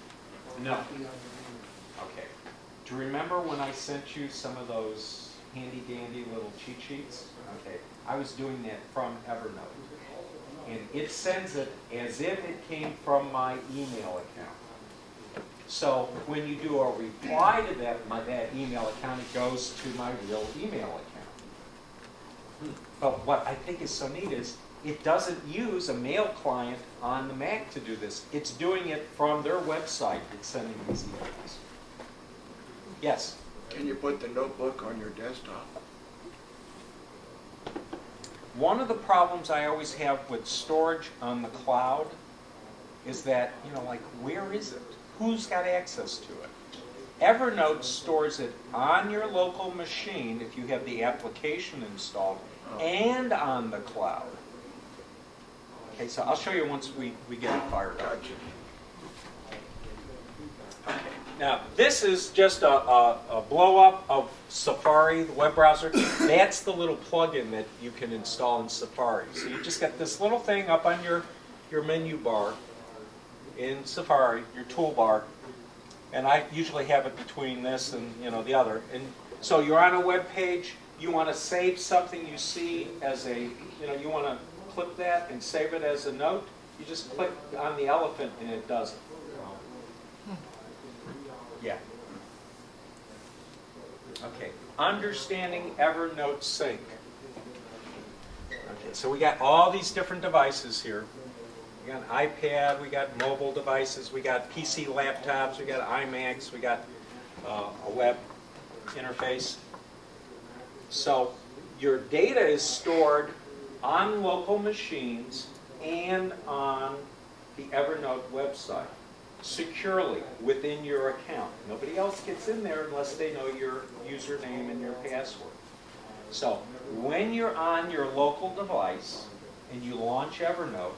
Or will No. it be on your email? Okay. Do you remember when I sent you some of those handy dandy little cheat sheets? Okay. I was doing that from Evernote. And it sends it as if it came from my email account. So when you do a reply to that email account, it goes to my real email account. But what I think is so neat is it doesn't use a mail client on the Mac to do this. It's doing it from their website. It's sending these emails. Yes? Can you put the notebook on your desktop? One of the problems I always have with storage on the cloud is that, like, where is it? Who's got access to it? Evernote stores it on your local machine if you have the application installed and on the cloud. Okay, so I'll show you once we get it fired up. Okay. Now, this is just a blow-up of Safari, the web browser. That's the little plugin that you can install in Safari. So you just got this little thing up on your menu bar in Safari, your toolbar, and I usually have it between this and the other. And so you're on a web page. You want to save something you see as a, you want to clip that and save it as a note. You just click on the elephant and it does it. Yeah. Okay. Understanding Evernote Sync. Okay, so we got all these different devices here. We got an iPad, we got mobile devices, we got PC laptops, we got iMacs, we got a web interface. So your data is stored on local machines and on the Evernote website securely within your account. Nobody else gets in there unless they know your username and your password. So when you're on your local device and you launch Evernote,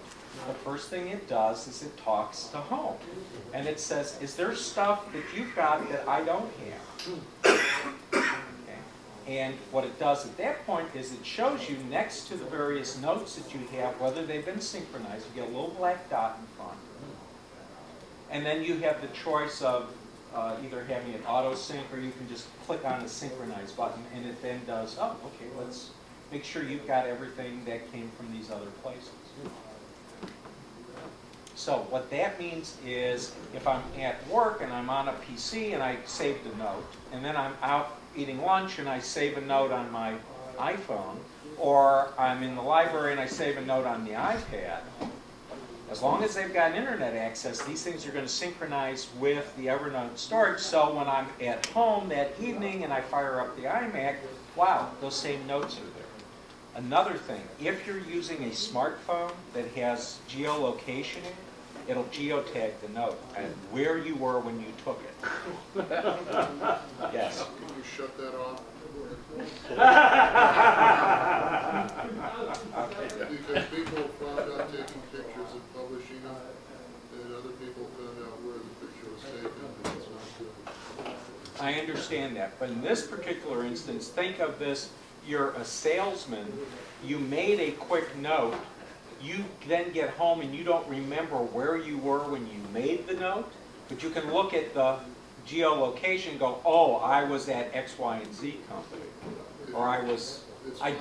the first thing it does is it talks to home. And it says, is there stuff that you've got that I don't have? Okay. And what it does at that point is it shows you next to the various notes that you have, whether they've been synchronized. You get a little black dot in front. And then you have the choice of either having it auto-sync or you can just click on the synchronize button and it then does, oh, okay, let's make sure you've got everything that came from these other places. So what that means is if I'm at work and I'm on a PC and I saved a note, and then I'm out eating lunch and I save a note on my iPhone, or I'm in the library and I save a note on the iPad, as long as they've got internet access, these things are going to synchronize with the Evernote storage. So when I'm at home that evening and I fire up the iMac, wow, those same notes are there. Another thing, if you're using a smartphone that has geolocationing, it'll geotag the note and where you were when you took it. Yes. Can you shut that off? Because people found out taking pictures and publishing them, and other people found out where the picture was taken, and it's not good. I understand that, but in this particular instance, think of this, you're a salesman, you made a quick note, you then get home and you don't remember where you were when you made the note, but you can look at the geolocation and go, oh, I was at X, Y, and Z company. Or I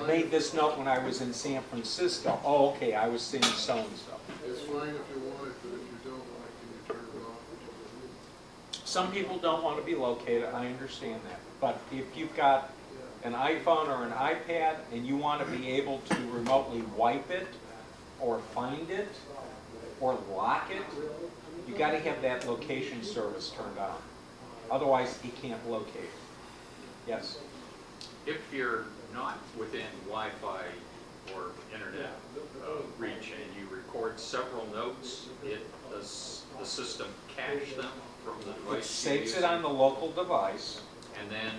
made this note when I was in San Francisco. Oh, okay, I was seeing so-and-so. It's fine if you want it, but if you don't want it, can you turn it off? Some people don't want to be located, I understand that. But if you've got an iPhone or an iPad and you want to be able to remotely wipe it or find it or lock it, you got to have that location service turned on. Otherwise, you can't locate it. Yes? If you're not within Wi-Fi or internet reach, and you record several notes, the system caches them from the device. It saves it on the local device. And then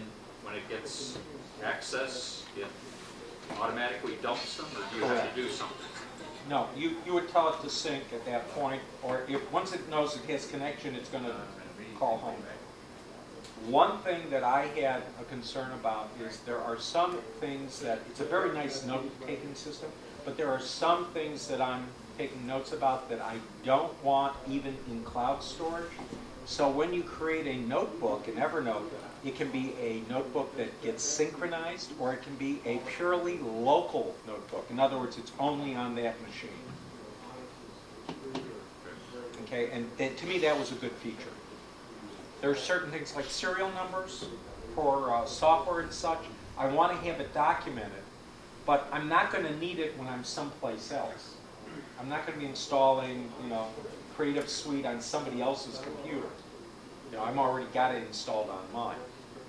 when it gets access, it automatically dumps them, or do you have to do something? No, you would tell it to sync at that point, or if once it knows it has connection, it's going to call home. One thing that I had a concern about is there are some things that, it's a very nice note-taking system, but there are some things that I'm taking notes about that I don't want even in cloud storage. So when you create a notebook in Evernote, it can be a notebook that gets synchronized, or it can be a purely local notebook. In other words, it's only on that machine. Okay, and to me that was a good feature. There are certain things like serial numbers for software and such. I want to have it documented, but I'm not going to need it when I'm someplace else. I'm not going to be installing, Creative Suite on somebody else's computer. I've already got it installed on mine.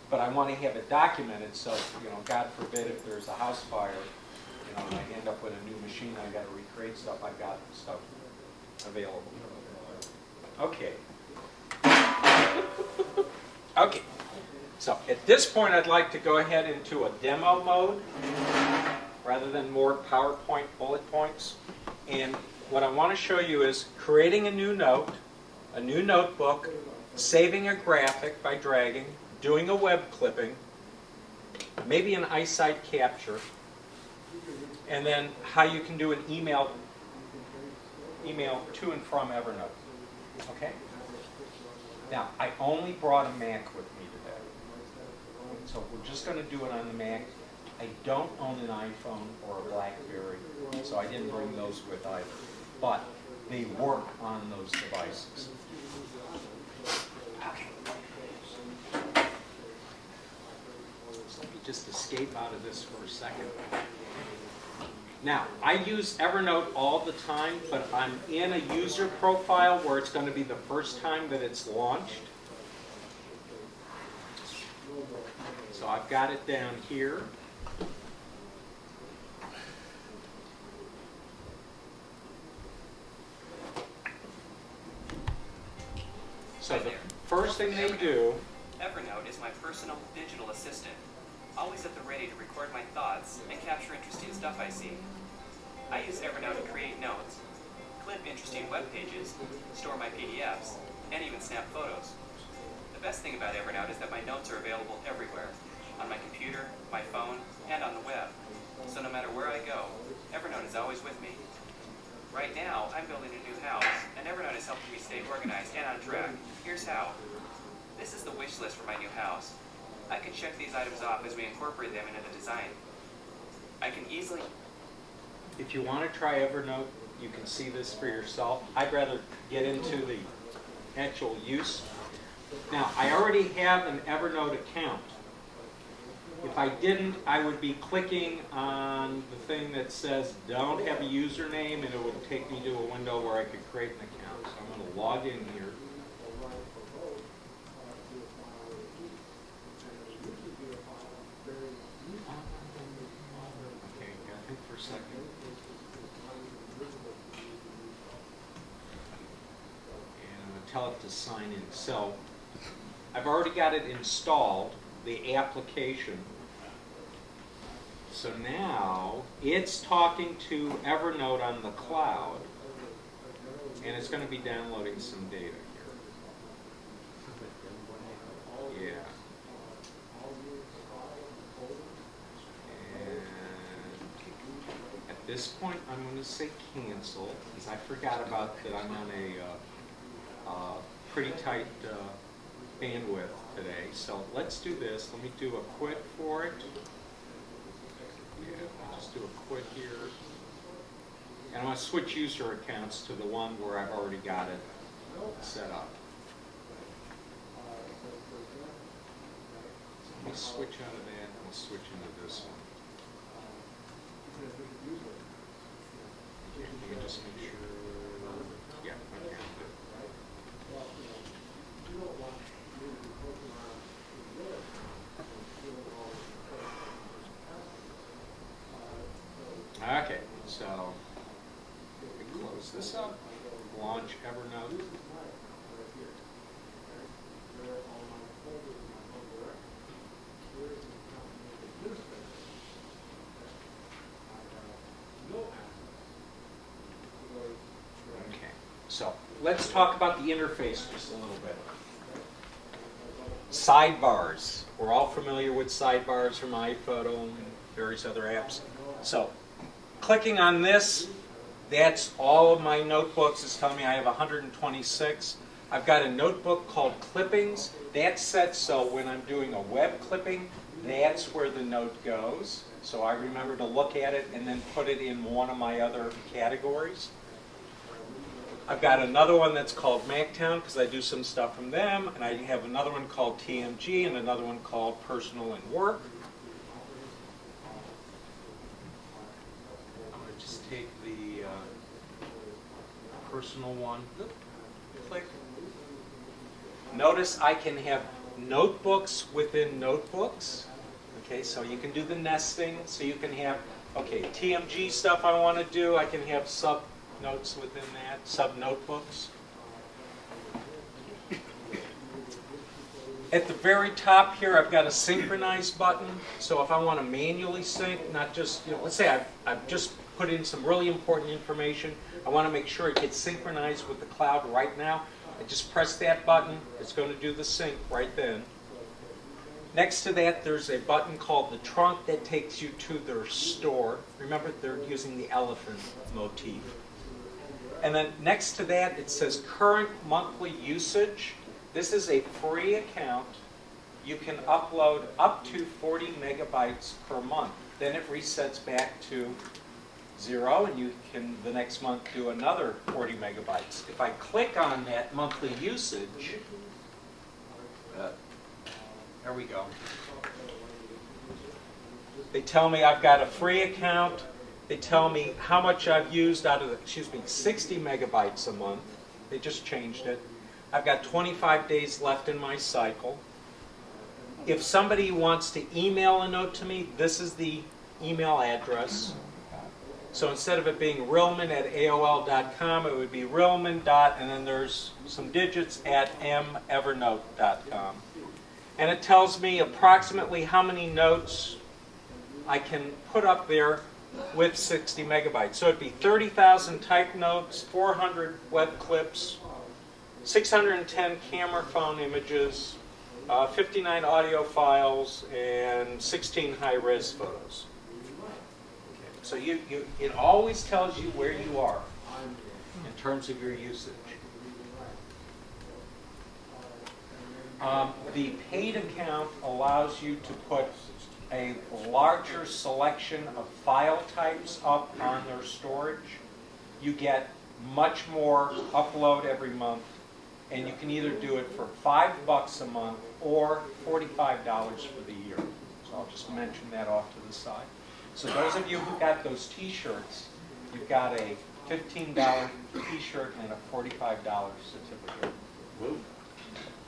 But I want to have it documented so, God forbid if there's a house fire, and I end up with a new machine, I got to recreate stuff, I've got stuff available. Okay. Okay. So at this point, I'd like to go ahead into a demo mode rather than more PowerPoint bullet points. And what I want to show you is creating a new note, a new notebook, saving a graphic by dragging, doing a web clipping, maybe an eyesight capture, and then how you can do an email to and from Evernote. Okay? Now, I only brought a Mac with me today. So we're just going to do it on the Mac. I don't own an iPhone or a BlackBerry, so I didn't bring those with either. But they work on those devices. Okay. So let me just escape out of this for a second. Now, I use Evernote all the time, but I'm in a user profile where it's going to be the first time that it's launched. So I've got it down here. So the first thing they do... Evernote is my personal digital assistant, always at the ready to record my thoughts and capture interesting stuff I see. I use Evernote to create notes, clip interesting web pages, store my PDFs, and even snap photos. The best thing about Evernote is that my notes are available everywhere, on my computer, my phone, and on the web. So no matter where I go, Evernote is always with me. Right now, I'm building a new house, and Evernote is helping me stay organized and on track. Here's how. This is the wish list for my new house. I can check these items off as we incorporate them into the design. I can easily... If you want to try Evernote, you can see this for yourself. I'd rather get into the actual use. Now, I already have an Evernote account. If I didn't, I would be clicking on the thing that says don't have a username, and it would take me to a window where I could create an account. So I'm going to log in here. Okay, gotta think for a second. And I'm going to tell it to sign in. So I've already got it installed, the application. So now it's talking to Evernote on the cloud, and it's going to be downloading some data here. Yeah. And at this point, I'm going to say cancel, because I forgot about that I'm on a pretty tight bandwidth today. So let's do this. Let me do a quit for it. Yeah, I'll just do a quit here. And I'm going to switch user accounts to the one where I've already got it set up. So let me switch out of that and we'll switch into this one. Okay, let me just make sure. Yeah, okay. Okay. So, we close this up, launch Evernote. Okay, so let's talk about the interface just a little bit. Sidebars. We're all familiar with sidebars from iPhoto and various other apps. So, clicking on this, that's all of my notebooks. It's telling me I have 126. I've got a notebook called Clippings. That's set so when I'm doing a web clipping, that's where the note goes. So I remember to look at it and then put it in one of my other categories. I've got another one that's called Mactown because I do some stuff from them, and I have another one called TMG and another one called Personal and Work. I'm going to just take the personal one, click. Notice I can have notebooks within notebooks. Okay, so you can do the nesting, so you can have, okay, TMG stuff I want to do, I can have sub notes within that, sub notebooks. At the very top here, I've got a synchronize button. So if I want to manually sync, not just, let's say I've just put in some really important information. I want to make sure it gets synchronized with the cloud right now. I just press that button. It's going to do the sync right then. Next to that, there's a button called the trunk that takes you to their store. Remember, they're using the elephant motif. And then next to that, it says current monthly usage. This is a free account. You can upload up to 40 megabytes per month. Then it resets back to 0, and you can, the next month, do another 40 megabytes. If I click on that monthly usage, there we go. They tell me I've got a free account. They tell me how much I've used out of the, 60 megabytes a month. They just changed it. I've got 25 days left in my cycle. If somebody wants to email a note to me, this is the email address. So instead of it being rilman@aol.com, it would be rilman. And then there's some digits at evernote.com. And it tells me approximately how many notes I can put up there with 60 megabytes. So it'd be 30,000 type notes, 400 web clips, 610 camera phone images, 59 audio files, and 16 high-res photos. Okay. So it always tells you where you are in terms of your usage. The paid account allows you to put a larger selection of file types up on their storage. You get much more upload every month, and you can either do it for $5 a month or $45 for the year. So I'll just mention that off to the side. So those of you who got those t-shirts, you've got a $15 t-shirt and a $45 certificate. Woo.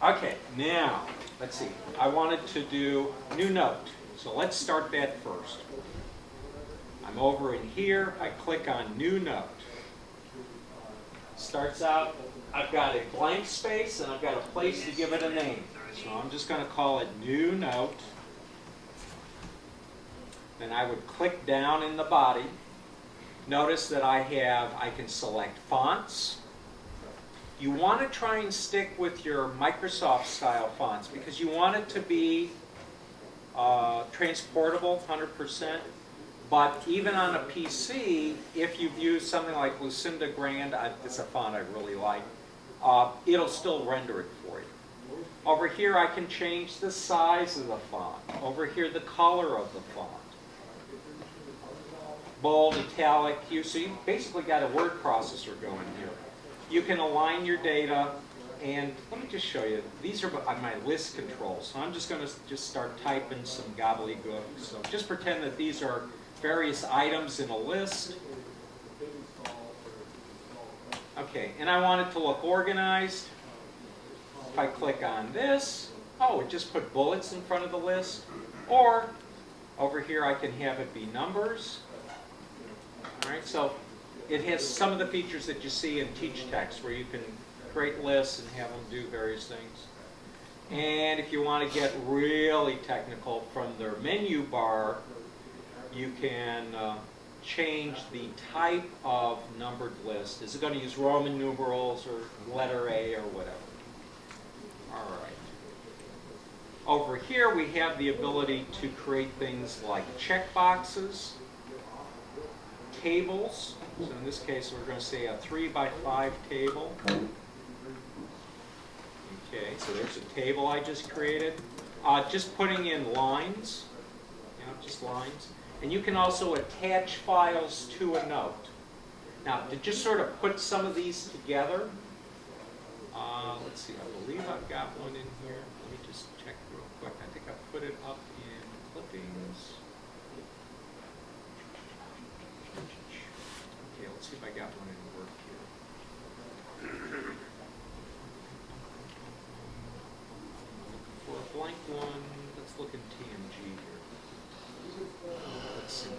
Okay, now, let's see. I wanted to do new note. So let's start that first. I'm over in here. I click on new note. Starts out, I've got a blank space and I've got a place to give it a name. So I'm just going to call it new note. Then I would click down in the body. Notice that I can select fonts. You want to try and stick with your Microsoft style fonts because you want it to be transportable 100%. But even on a PC, if you've used something like Lucinda Grand, it's a font I really like, it'll still render it for you. Over here I can change the size of the font. Over here the color of the font. Bold, italic, so you've basically got a word processor going here. You can align your data, and let me just show you. These are my list controls. So I'm just going to start typing some gobbledygook. So just pretend that these are various items in a list. Okay, and I want it to look organized. If I click on this, it just put bullets in front of the list. Or over here I can have it be numbers. All right, so it has some of the features that you see in Teach Text, where you can create lists and have them do various things. And if you want to get really technical, from their menu bar, you can change the type of numbered list. Is it going to use Roman numerals or letter A or whatever? All right. Over here, we have the ability to create things like checkboxes, tables. So in this case, we're going to say a 3x5 table. Okay, so there's a table I just created. Just putting in lines, just lines. And you can also attach files to a note. Now, to just sort of put some of these together, let's see, I believe I've got one in here. Let me just check real quick. I think I put it up in clippings. Okay, let's see if I got one in work here. For a blank one, let's look in TMG here. Let's see.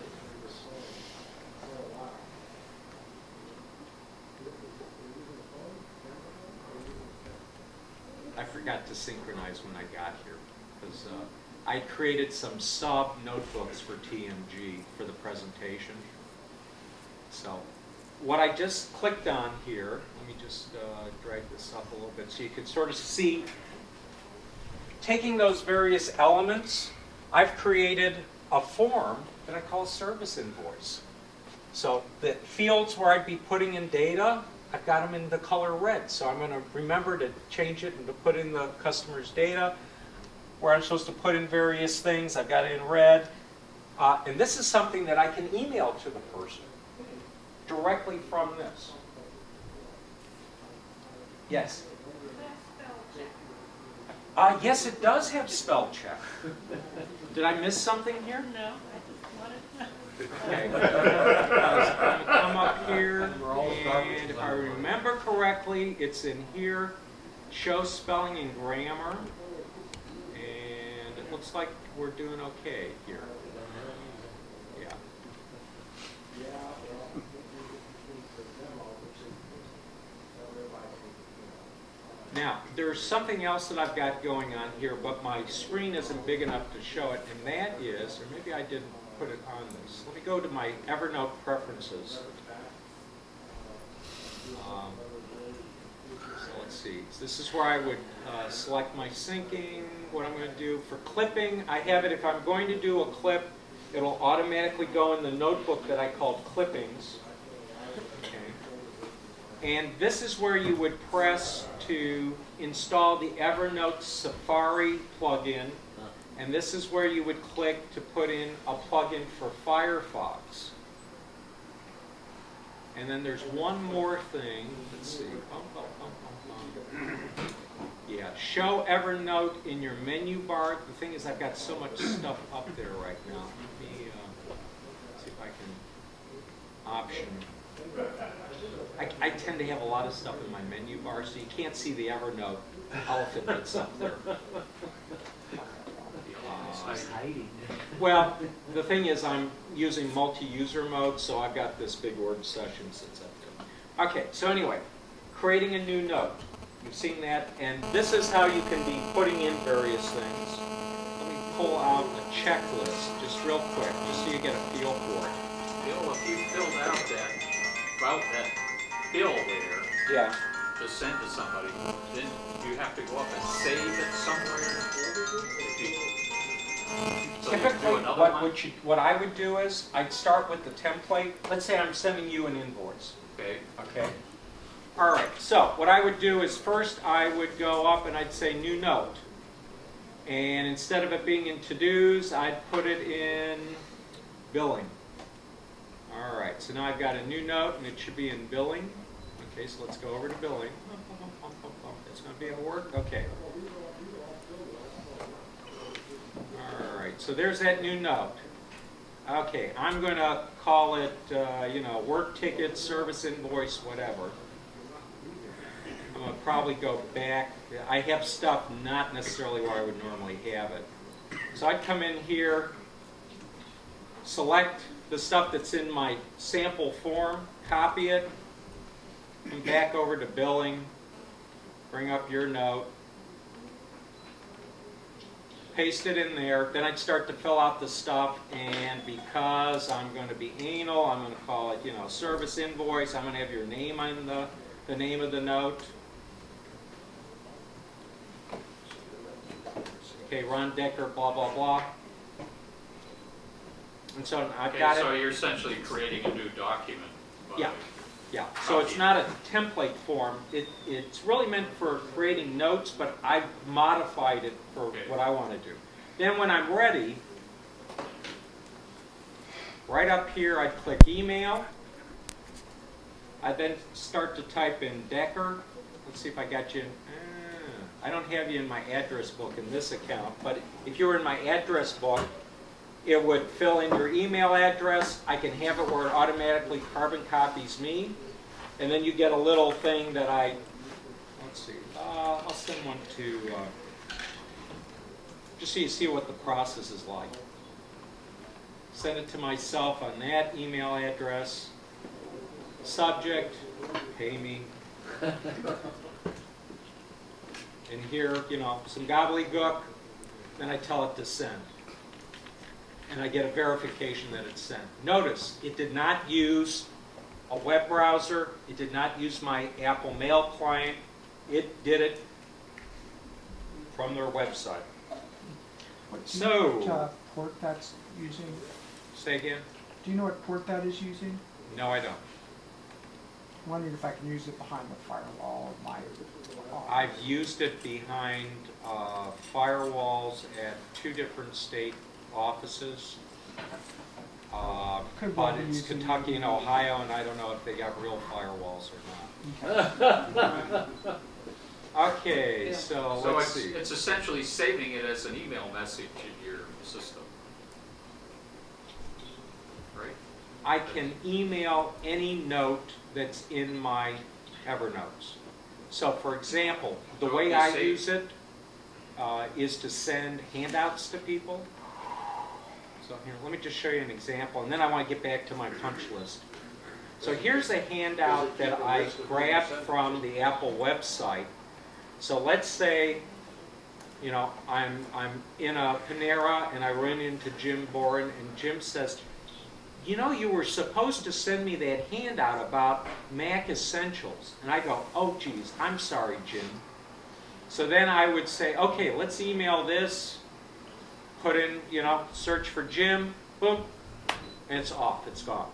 I forgot to synchronize when I got here because I created some sub notebooks for TMG for the presentation. So what I just clicked on here, let me just drag this up a little bit so you can sort of see, taking those various elements, I've created a form that I call service invoice. So the fields where I'd be putting in data, I've got them in the color red. So I'm going to remember to change it and to put in the customer's data. Where I'm supposed to put in various things, I've got it in red. And this is something that I can email to the person directly from this. Yes? Yes, it does have spell check. Did I miss something here? No, I just wanted to know. Okay. I'm going to come up here, and if I remember correctly, it's in here, show spelling and grammar, and it looks like we're doing okay here. Yeah. Now, there's something else that I've got going on here, but my screen isn't big enough to show it, and that is, or maybe I didn't put it on this. Let me go to my Evernote preferences. So let's see. This is where I would select my syncing, what I'm going to do. For clipping, I have it, if I'm going to do a clip, it'll automatically go in the notebook that I called clippings. And this is where you would press to install the Evernote Safari plugin. And this is where you would click to put in a plugin for Firefox. And then there's one more thing. Let's see. Yeah, show Evernote in your menu bar. The thing is, I've got so much stuff up there right now. Let me see if I can option. I tend to have a lot of stuff in my menu bar, so you can't see the Evernote elephant that's up there. Well, the thing is, I'm using multi-user mode, so I've got this big org session sits up there. Okay, so anyway, creating a new note. You've seen that, and this is how you can be putting in various things. Let me pull out a checklist just real quick, just so you get a feel for it. Bill, if you filled out that bill there, yeah, to send to somebody, then you have to go up and save it somewhere. Typically, what I would do is, I'd start with the template. Let's say I'm sending you an invoice. Okay. Okay. All right. So what I would do is first I would go up and I'd say new note. And instead of it being in to-dos, I'd put it in billing. All right. So now I've got a new note and it should be in billing. Okay. So let's go over to billing. It's going to be in work. Okay. All right, so there's that new note. Okay, I'm going to call it, work ticket, service invoice, whatever. I'm going to probably go back. I have stuff not necessarily where I would normally have it. So I'd come in here, select the stuff that's in my sample form, copy it, come back over to billing, bring up your note, paste it in there, then I'd start to fill out the stuff, and because I'm going to be anal, I'm going to call it, service invoice. I'm going to have your name on the name of the note. Okay, Ron Decker, blah, blah, blah. And so I've Okay, got so it. you're essentially creating a new document. by Yeah. Yeah, so it's not a template form. It's really meant for creating notes, but I've modified it for what I want to do. Then when I'm ready, right up here, I click email. I then start to type in Decker. Let's see if I got you. I don't have you in my address book in this account, but if you were in my address book, it would fill in your email address. I can have it where it automatically carbon copies me. And then you get a little thing that let's see, I'll send one to, just so you see what the process is like. Send it to myself on that email address. Subject, pay me. And here, some gobbledygook. Then I tell it to send. And I get a verification that it's sent. Notice, it did not use a web browser. It did not use my Apple Mail client. It did it from their website. Do you know what port that's using? Say again? Do you know what port that is using? No, I don't. I'm wondering if I can use it behind the firewall of my... I've used it behind firewalls at 2 different state offices. But it's Kentucky and Ohio, and I don't know if they got real firewalls or not. Okay, so let's see. It's essentially saving it as an email message in your system, right? I can email any note that's in my Evernotes. So, for example, the way I use it is to send handouts to people. So here, let me just show you an example, and then I want to get back to my punch list. So here's a handout that I grabbed from the Apple website. So let's say, I'm in a Panera and I run into Jim Boren, and Jim says, you were supposed to send me that handout about Mac Essentials. And I go, oh geez, I'm sorry, Jim. So then I would say, okay, let's email this. Put in, search for Jim, boom, and it's off, it's gone.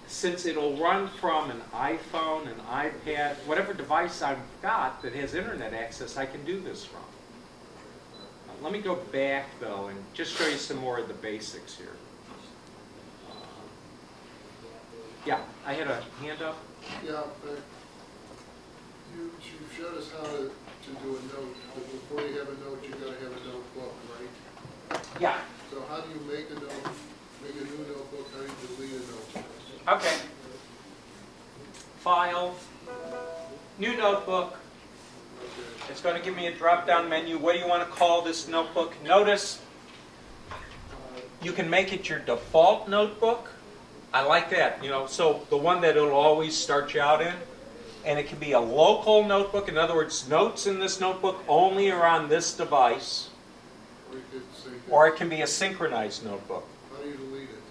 Since it'll run from an iPhone, an iPad, whatever device I've got that has internet access, I can do this from. Let me go back, though, and just show you some more of the basics here. Yeah, I had a hand up. Yeah, you showed us how to do a note, but before you have a note, you gotta have a notebook, right? Yeah. So how do you make a note, make a new notebook, how do you delete a notebook? Okay. File, new notebook. It's going to give me a drop-down menu. What do you want to call this notebook? Notice, you can make it your default notebook. I like that, so the one that it'll always start you out in. And it can be a local notebook. In other words, notes in this notebook only are on this device. Or it can be a synchronized notebook. How do you delete it?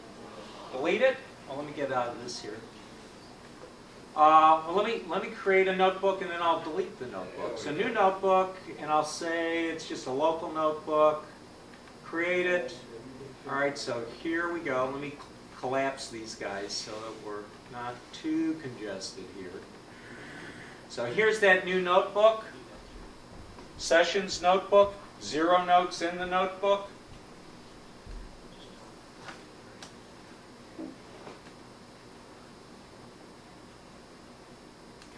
Delete it? Well, let me get out of this here. Well, let me create a notebook, and then I'll delete the notebook. So new notebook, and I'll say it's just a local notebook. Create it. All right, so here we go. Let me collapse these guys so that we're not too congested here. So here's that new notebook. Sessions notebook. 0 notes in the notebook.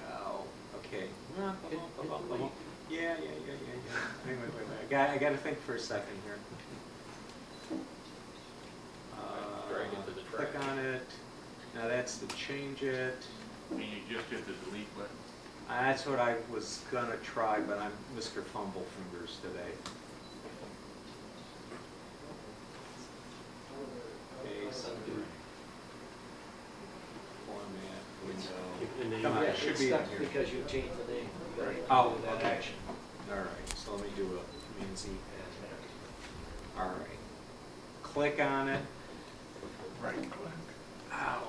Oh, okay. Yeah. Wait. I got to think for a second here. Drag it to the track. Click on it. Now that's to change it. And you just hit the delete button. That's what I was going to try, but I'm Mr. Fumble Fingers today. Okay, so the name. Come on, Yeah, it should it's be in stuck here. because you changed the name. You gotta Oh, do that okay. action. All right, so let me do a Command Z. All right. Click on it. Right click. Ow.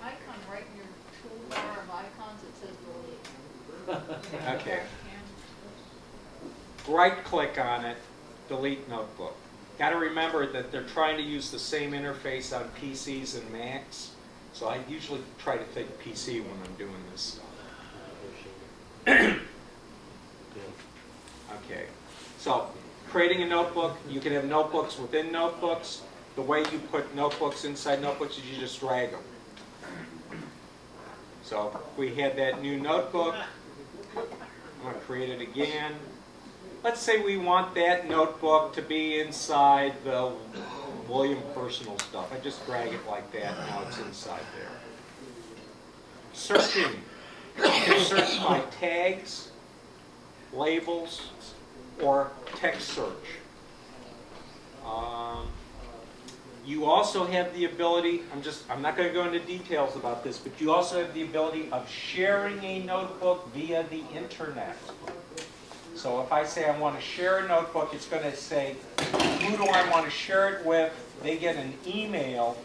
Icon right in your toolbar of icons, it says delete. Okay. Right click on it, delete notebook. Got to remember that they're trying to use the same interface on PCs and Macs, so I usually try to think PC when I'm doing this stuff. Okay, so creating a notebook, you can have notebooks within notebooks. The way you put notebooks inside notebooks is you just drag them. So we had that new notebook. I'm going to create it again. Let's say we want that notebook to be inside the William personal stuff. I just drag it like that, now it's inside there. Searching. You can search by tags, labels, or text search. You also have the ability, I'm not going to go into details about this, but you also have the ability of sharing a notebook via the internet. So if I say I want to share a notebook, it's going to say, who do I want to share it with? They get an email,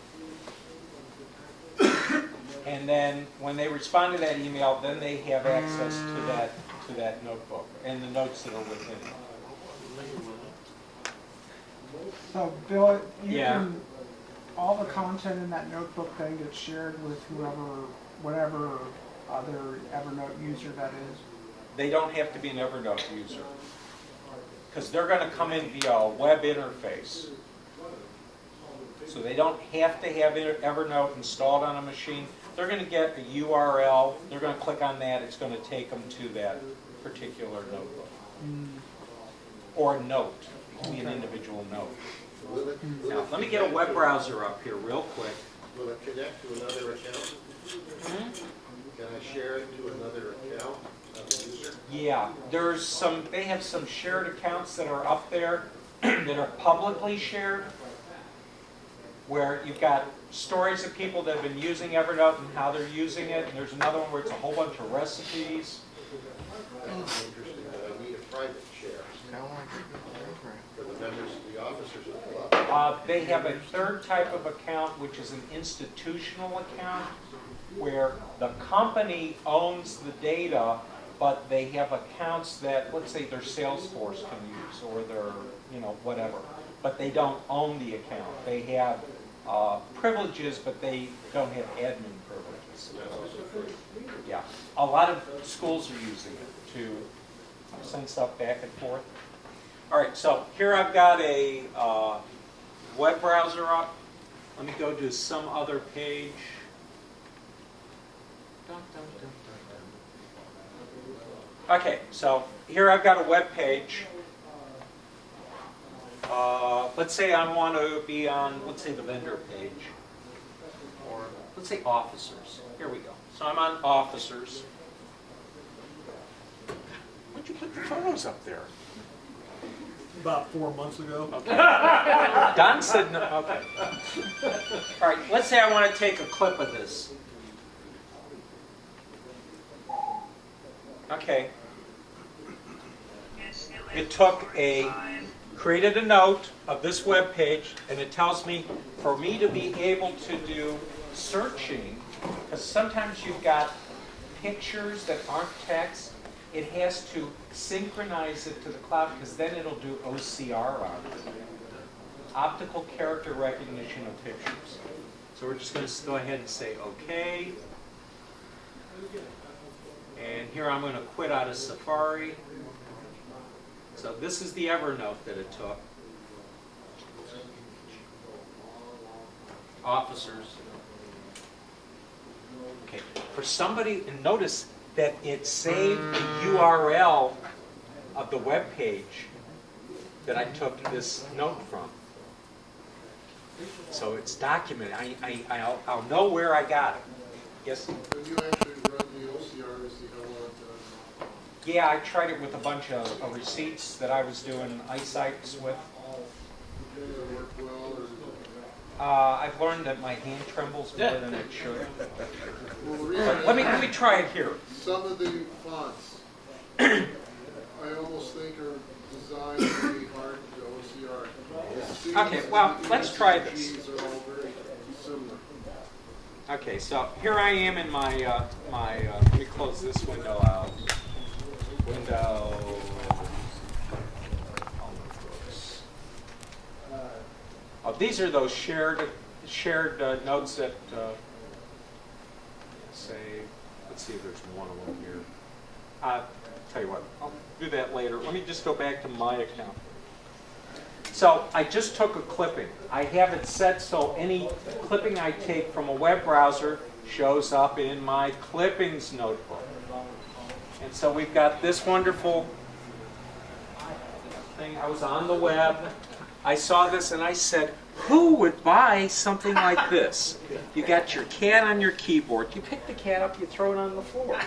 and then when they respond to that email, then they have access to that notebook and the notes that are within it. So, Bill, you Yeah. can, all the content in that notebook then gets shared with whatever other Evernote user that is. They don't have to be an Evernote user, because they're going to come in via a web interface. So they don't have to have Evernote installed on a machine. They're going to get a URL. They're going to click on that. It's going to take them to that particular notebook. Or note. It can be an individual note. Now, let me get a web browser up here real quick. Will it connect to another account? Can I share it to another account of the user? Yeah, they have some shared accounts that are up there that are publicly shared, where you've got stories of people that have been using Evernote and how they're using it, and there's another one where it's a whole bunch of recipes. That's interesting, but I need a private share for the members, the officers of the club. They have a third type of account, which is an institutional account, where the company owns the data, but they have accounts that, let's say, their Salesforce can use, or their, whatever. But they don't own the account. They have privileges, but they don't have admin privileges. Yeah, a lot of schools are using it to send stuff back and forth. All right, so here I've got a web browser up. Let me go to some other page. Okay, so here I've got a web page. Let's say I want to be on, let's say, the vendor page. Or let's say officers. Here we go. So I'm on officers. Why'd you put the photos up there? About 4 months ago. Okay. Don said no. Okay. All right, let's say I want to take a clip of this. Okay. It created a note of this web page, and it tells me for me to be able to do searching, because sometimes you've got pictures that aren't text, it has to synchronize it to the cloud, because then it'll do OCR on it. Optical character recognition of pictures. So we're just going to go ahead and say OK. And here I'm going to quit out of Safari. So this is the Evernote that it took. Officers. Okay, for somebody, and notice that it saved the URL of the web page that I took this note from. So it's documented. I'll know where I got it. Yes? Have you actually run the OCR to see how well it does? Yeah, I tried it with a bunch of receipts that I was doing eyesights with. Does it work well, or I've learned that my hand trembles more than it should. Well, the reason But let me try it here. some of the fonts, I almost think are designed to be hard to OCR. The C's Okay, and well, the let's E's try and this. G's are all very similar. Okay, so here I am in my, let me close this window out. Window. Oh, these are those shared notes that, say, let's see if there's one of them here. Tell you what, I'll do that later. Let me just go back to my account. So I just took a clipping. I have it set so any clipping I take from a web browser shows up in my clippings notebook. And so we've got this wonderful thing. I was on the web. I saw this and I said, who would buy something like this? You got your cat on your keyboard. You pick the cat up, you throw it on the floor.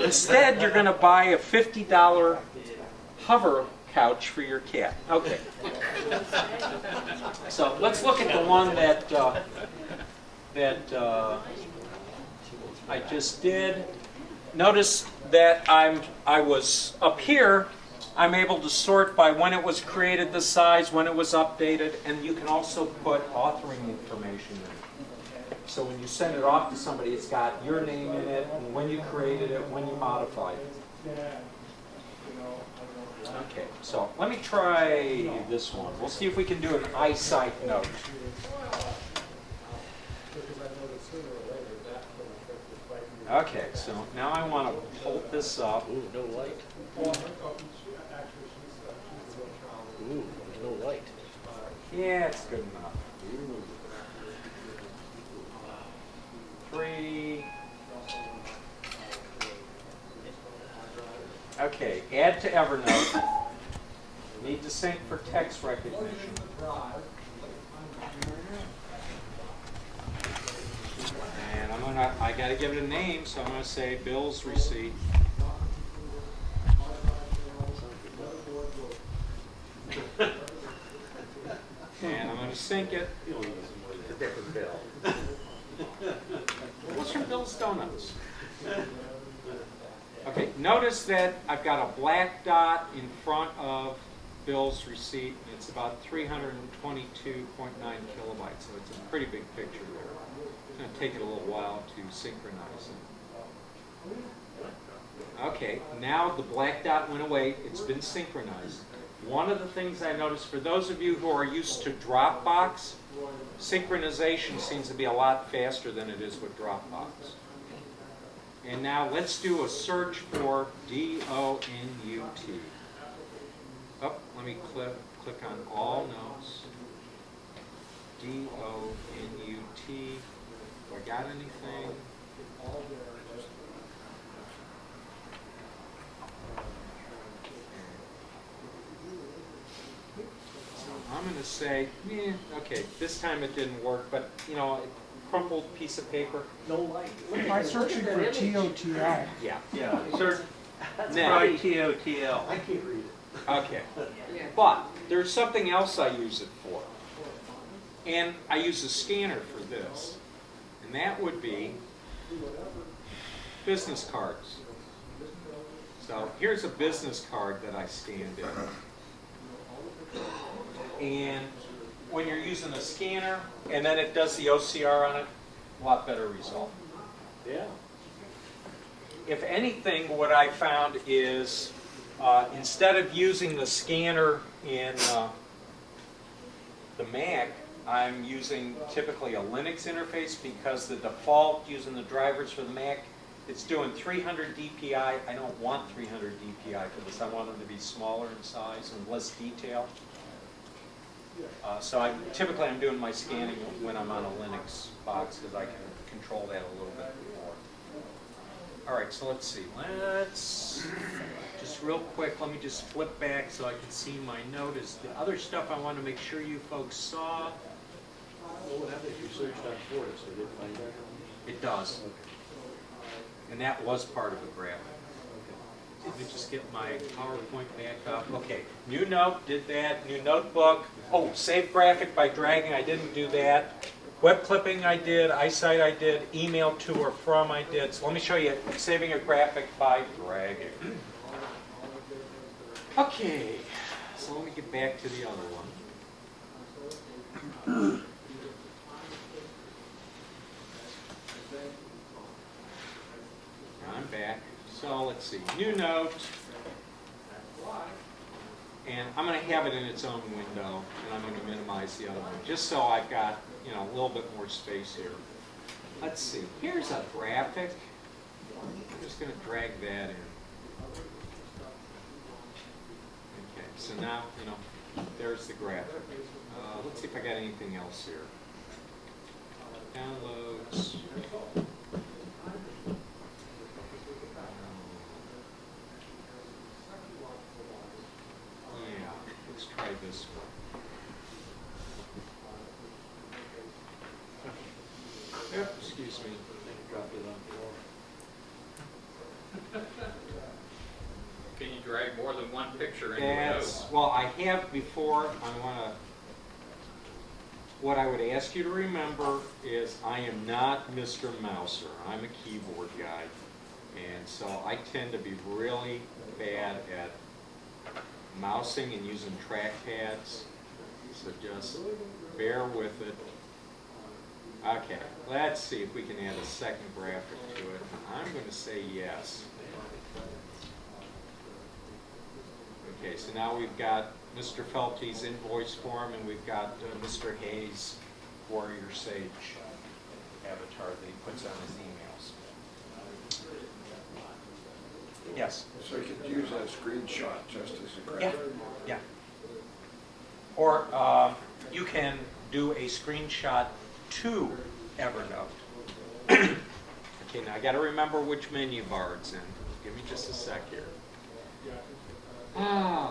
Instead, you're going to buy a $50 hover couch for your cat. Okay. So let's look at the one that I just did. Notice that I was up here. I'm able to sort by when it was created, the size, when it was updated, and you can also put authoring information in it. So when you send it off to somebody, it's got your name in it, and when you created it, when you modified it. Okay, so let me try this one. We'll see if we can do an eyesight note. Okay, so now I want to hold this up. Ooh, no light. Ooh, there's no light. Yeah, it's good enough. 3. Okay, add to Evernote. Need to sync for text recognition. And I gotta give it a name, so I'm gonna say Bill's receipt. And I'm gonna sync it. It's a different bill. What's from Bill's Donuts? Okay, notice that I've got a black dot in front of Bill's receipt, and it's about 322.9 kilobytes, so it's a pretty big picture there. It's going to take it a little while to synchronize it. Okay, now the black dot went away. It's been synchronized. One of the things I noticed, for those of you who are used to Dropbox, synchronization seems to be a lot faster than it is with Dropbox. And now let's do a search for D-O-N-U-T. Oh, let me click on all notes. D-O-N-U-T. Do I got anything? I'm going to say, okay, this time it didn't work, but, you know, crumpled piece of paper. No light. Try searching for TOTL. Yeah. Yeah, search, Now, try TOTL. I can't read it. okay. But there's something else I use it for. And I use a scanner for this. And that would be business cards. So here's a business card that I scanned in. And when you're using a scanner, and then it does the OCR on it, a lot better result. Yeah. If anything, what I found is instead of using the scanner in the Mac, I'm using typically a Linux interface because the default using the drivers for the Mac, it's doing 300 DPI. I don't want 300 DPI for this. I want them to be smaller in size and less detail. So typically I'm doing my scanning when I'm on a Linux box because I can control that a little bit more. All right, so let's see. Let's just real quick, let me just flip back so I can see my notice. The other stuff I want to make sure you folks saw. Well, what happened if you searched on Fortis? They didn't find that? It does. And that was part of the graphic. Let me just get my PowerPoint back up. Okay, new note, did that. New notebook. Oh, save graphic by dragging, I didn't do that. Web clipping I did, eyesight I did, email to or from I did. So let me show you saving a graphic by dragging. Okay, so let me get back to the other one. I'm back. So let's see, new note. And I'm going to have it in its own window, and I'm going to minimize the other one, just so I've got, a little bit more space here. Let's see, here's a graphic. I'm just going to drag that in. Okay, so now, there's the graphic. Let's see if I got anything else here. Downloads. Let's try this one. Yep, excuse me. Drop it on the floor. Can you drag more than one picture into a note? Well, I have before. What I would ask you to remember is I am not Mr. Mouser. I'm a keyboard guy. And so I tend to be really bad at mousing and using trackpads, so just bear with it. Okay, let's see if we can add a second graphic to it. I'm going to say yes. Okay, so now we've got Mr. Felty's invoice form, and we've got Mr. Hayes' Warrior Sage avatar that he puts on his emails. Yes? So you could use that screenshot just as a graphic. Yeah. Or you can do a screenshot to Evernote. Okay, now I got to remember which menu bar it's in. Give me just a sec here. I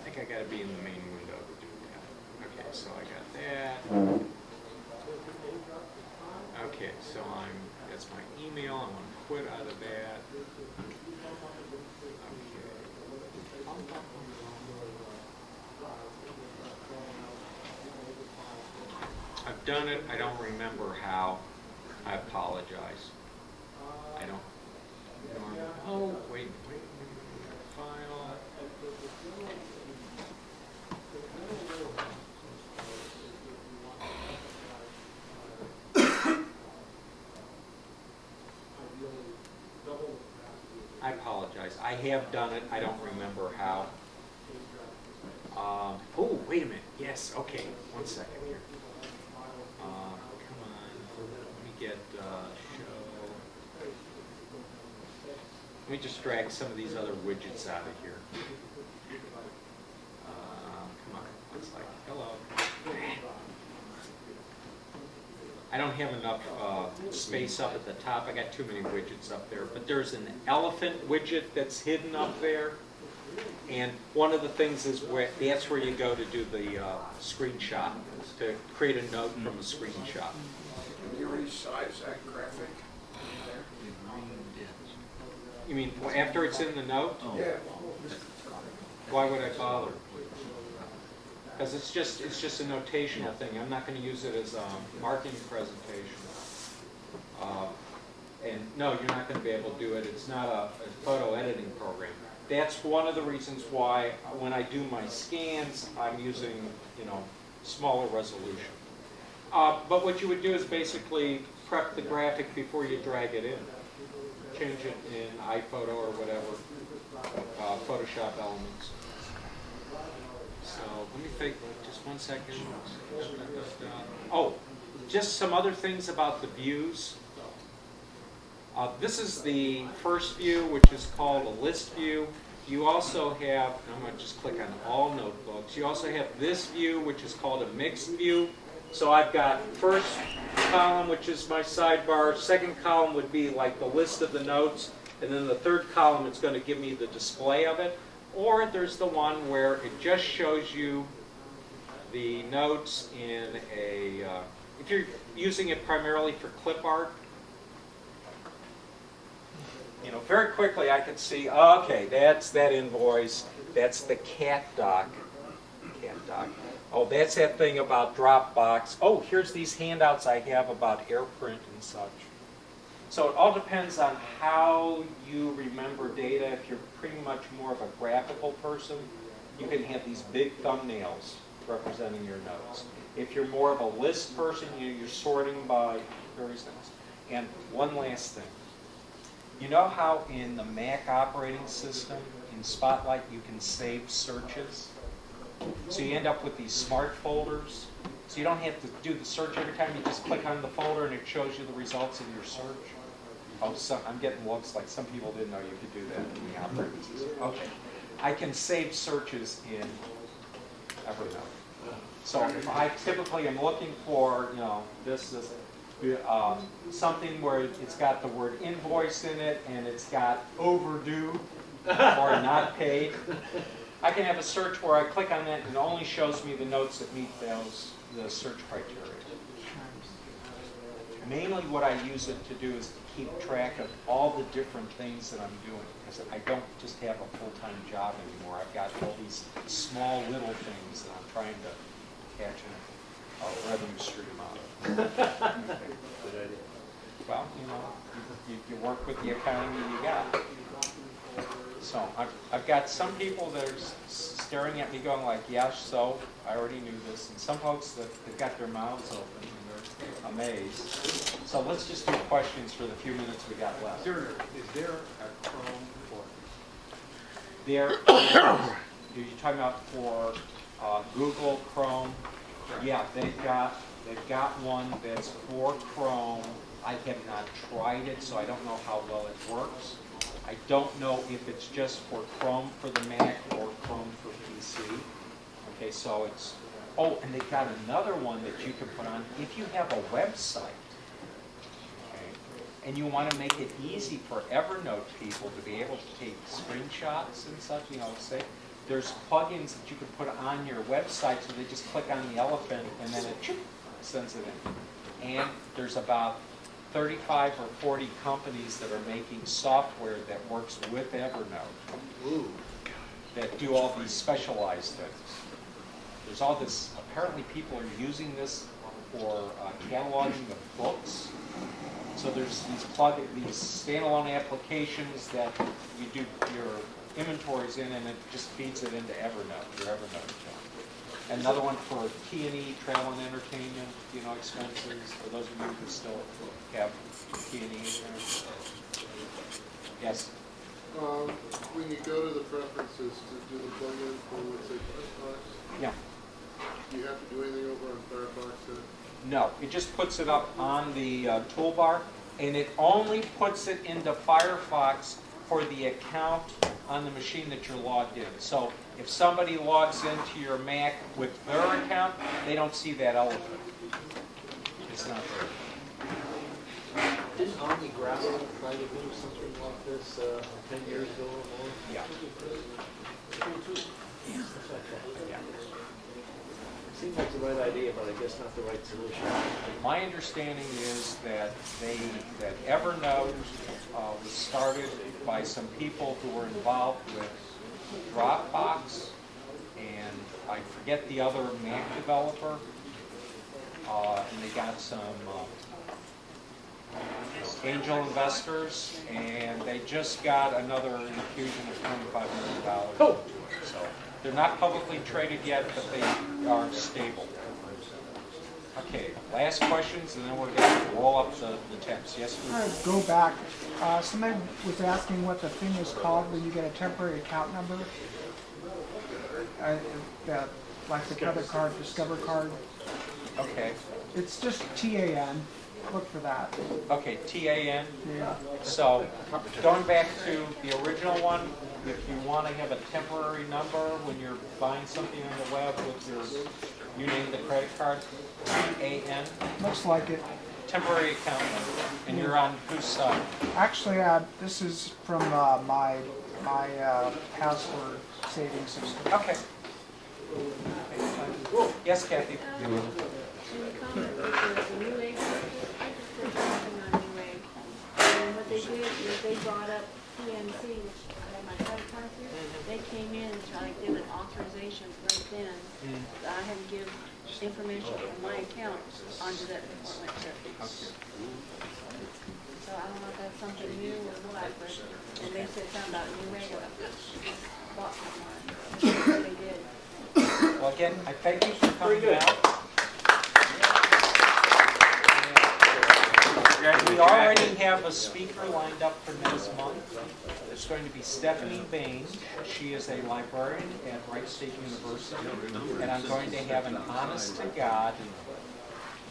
think I got to be in the main window to do that. Okay, so I got that. Okay, so that's my email. I'm going to quit out of that. I've done it. I don't remember how. I apologize. I don't. Oh, wait. File. I apologize. I have done it. I don't remember how. Oh, wait a minute. Yes, okay. 1 second here. Come on. Let me get show. Let me just drag some of these other widgets out of here. Come on. It's like, hello. I don't have enough space up at the top. I got too many widgets up there. But there's an elephant widget that's hidden up there. And one of the things is that's where you go to do the screenshot, to create a note from a screenshot. Can you resize that graphic? You mean after it's in the note? Yeah. Why would I bother? Because it's just a notational thing. I'm not going to use it as a marketing presentation. And no, you're not going to be able to do it. It's not a photo editing program. That's one of the reasons why when I do my scans, I'm using, smaller resolution. But what you would do is basically prep the graphic before you drag it in. Change it in iPhoto or whatever, Photoshop elements. So let me think, just 1 second. Oh, just some other things about the views. This is the first view, which is called a list view. You also have, I'm going to just click on all notebooks. You also have this view, which is called a mixed view. So I've got first column, which is my sidebar. Second column would be like the list of the notes. And then the third column, it's going to give me the display of it. Or there's the one where it just shows you the notes in a, if you're using it primarily for clip art, very quickly I could see, okay, that's that invoice, that's the cat doc. Oh, that's that thing about Dropbox. Oh, here's these handouts I have about AirPrint and such. So it all depends on how you remember data. If you're pretty much more of a graphical person, you can have these big thumbnails representing your notes. If you're more of a list person, you're sorting by various things. And one last thing. You know how in the Mac operating system, in Spotlight, you can save searches? So you end up with these smart folders. So you don't have to do the search every time. You just click on the folder and it shows you the results of your search. Oh, I'm getting looks like some people didn't know you could do that in the operating system. Okay. I can save searches in Evernote. So if I typically am looking for, something where it's got the word invoice in it and it's got overdue or not paid, I can have a search where I click on that and it only shows me the notes that meet the search criteria. Mainly what I use it to do is to keep track of all the different things that I'm doing, because I don't just have a full-time job anymore. I've got all these small little things that I'm trying to catch a revenue stream out of. Good idea. Well, you work with the accounting that you got. So I've got some people that are staring at me going like, yes, so I already knew this. And some folks that they've got their mouths open and they're amazed. So let's just do questions for the few minutes we got left. Is there a Chrome for You're talking about for Google Chrome? Yeah, they've got one that's for Chrome. I have not tried it, so I don't know how well it works. I don't know if it's just for Chrome for the Mac or Chrome for PC. Okay, so it's, oh, and they've got another one that you can put on if you have a website, okay, and you want to make it easy for Evernote people to be able to take screenshots and such, say, there's plugins that you can put on your website so they just click on the elephant and then it sends it in. And there's about 35 or 40 companies that are making software that works with Evernote that do all these specialized things. There's all this, apparently people are using this for cataloging of books. So there's these standalone applications that you do your inventories in and it just feeds it into Evernote, your Evernote account. Another one for T&E, travel and entertainment, expenses, for those of you who still have T&E in there. Yes? When you go to the preferences to do the plugin for, let's say, Firefox, Yeah. do you have to do anything over on Firefox then? No, it just puts it up on the toolbar, and it only puts it into Firefox for the account on the machine that you're logged in. So if somebody logs into your Mac with their account, they don't see that elephant. It's not there. Didn't OmniGraffle try to do something like this 10 years ago or more? Yeah. Yeah. Seems like the right idea, but I guess not the right solution. My understanding is that Evernote was started by some people who were involved with Dropbox, and I forget the other Mac developer, and they got some angel investors, and they just got another infusion of $25 million. Oh. So they're not publicly traded yet, but they are stable. Okay, last questions, and then we're going to roll up the temps. Yes, I'm going to go back. Somebody was asking what the thing is called when you get a temporary account number. Like the credit card, Discover card. Okay. It's just TAN. Look for that. Okay, TAN. Yeah. So, going back to the original one, if you want to have a temporary number when you're buying something on the web with you name the credit card, TAN. Looks like it. Temporary account number. And you're on whose side? Actually, this is from my password saving system. Okay. Yes, Kathy? In the comment, the new egg, I just put something on new egg. And what they did is they brought up PNC, which I have my credit card through. They came in and tried to give an authorization right then. That I had to give information from my account onto that department. So I don't know if that's something new or what, but, and they said something about new egg, I bought some mine. That's what they did. Well, again, I thank you for coming good. out. We already have a speaker lined up for next month. It's going to be Stephanie Bain. She is a librarian at Wright State University. And I'm going to have an honest-to-God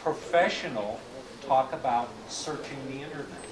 professional talk about searching the internet.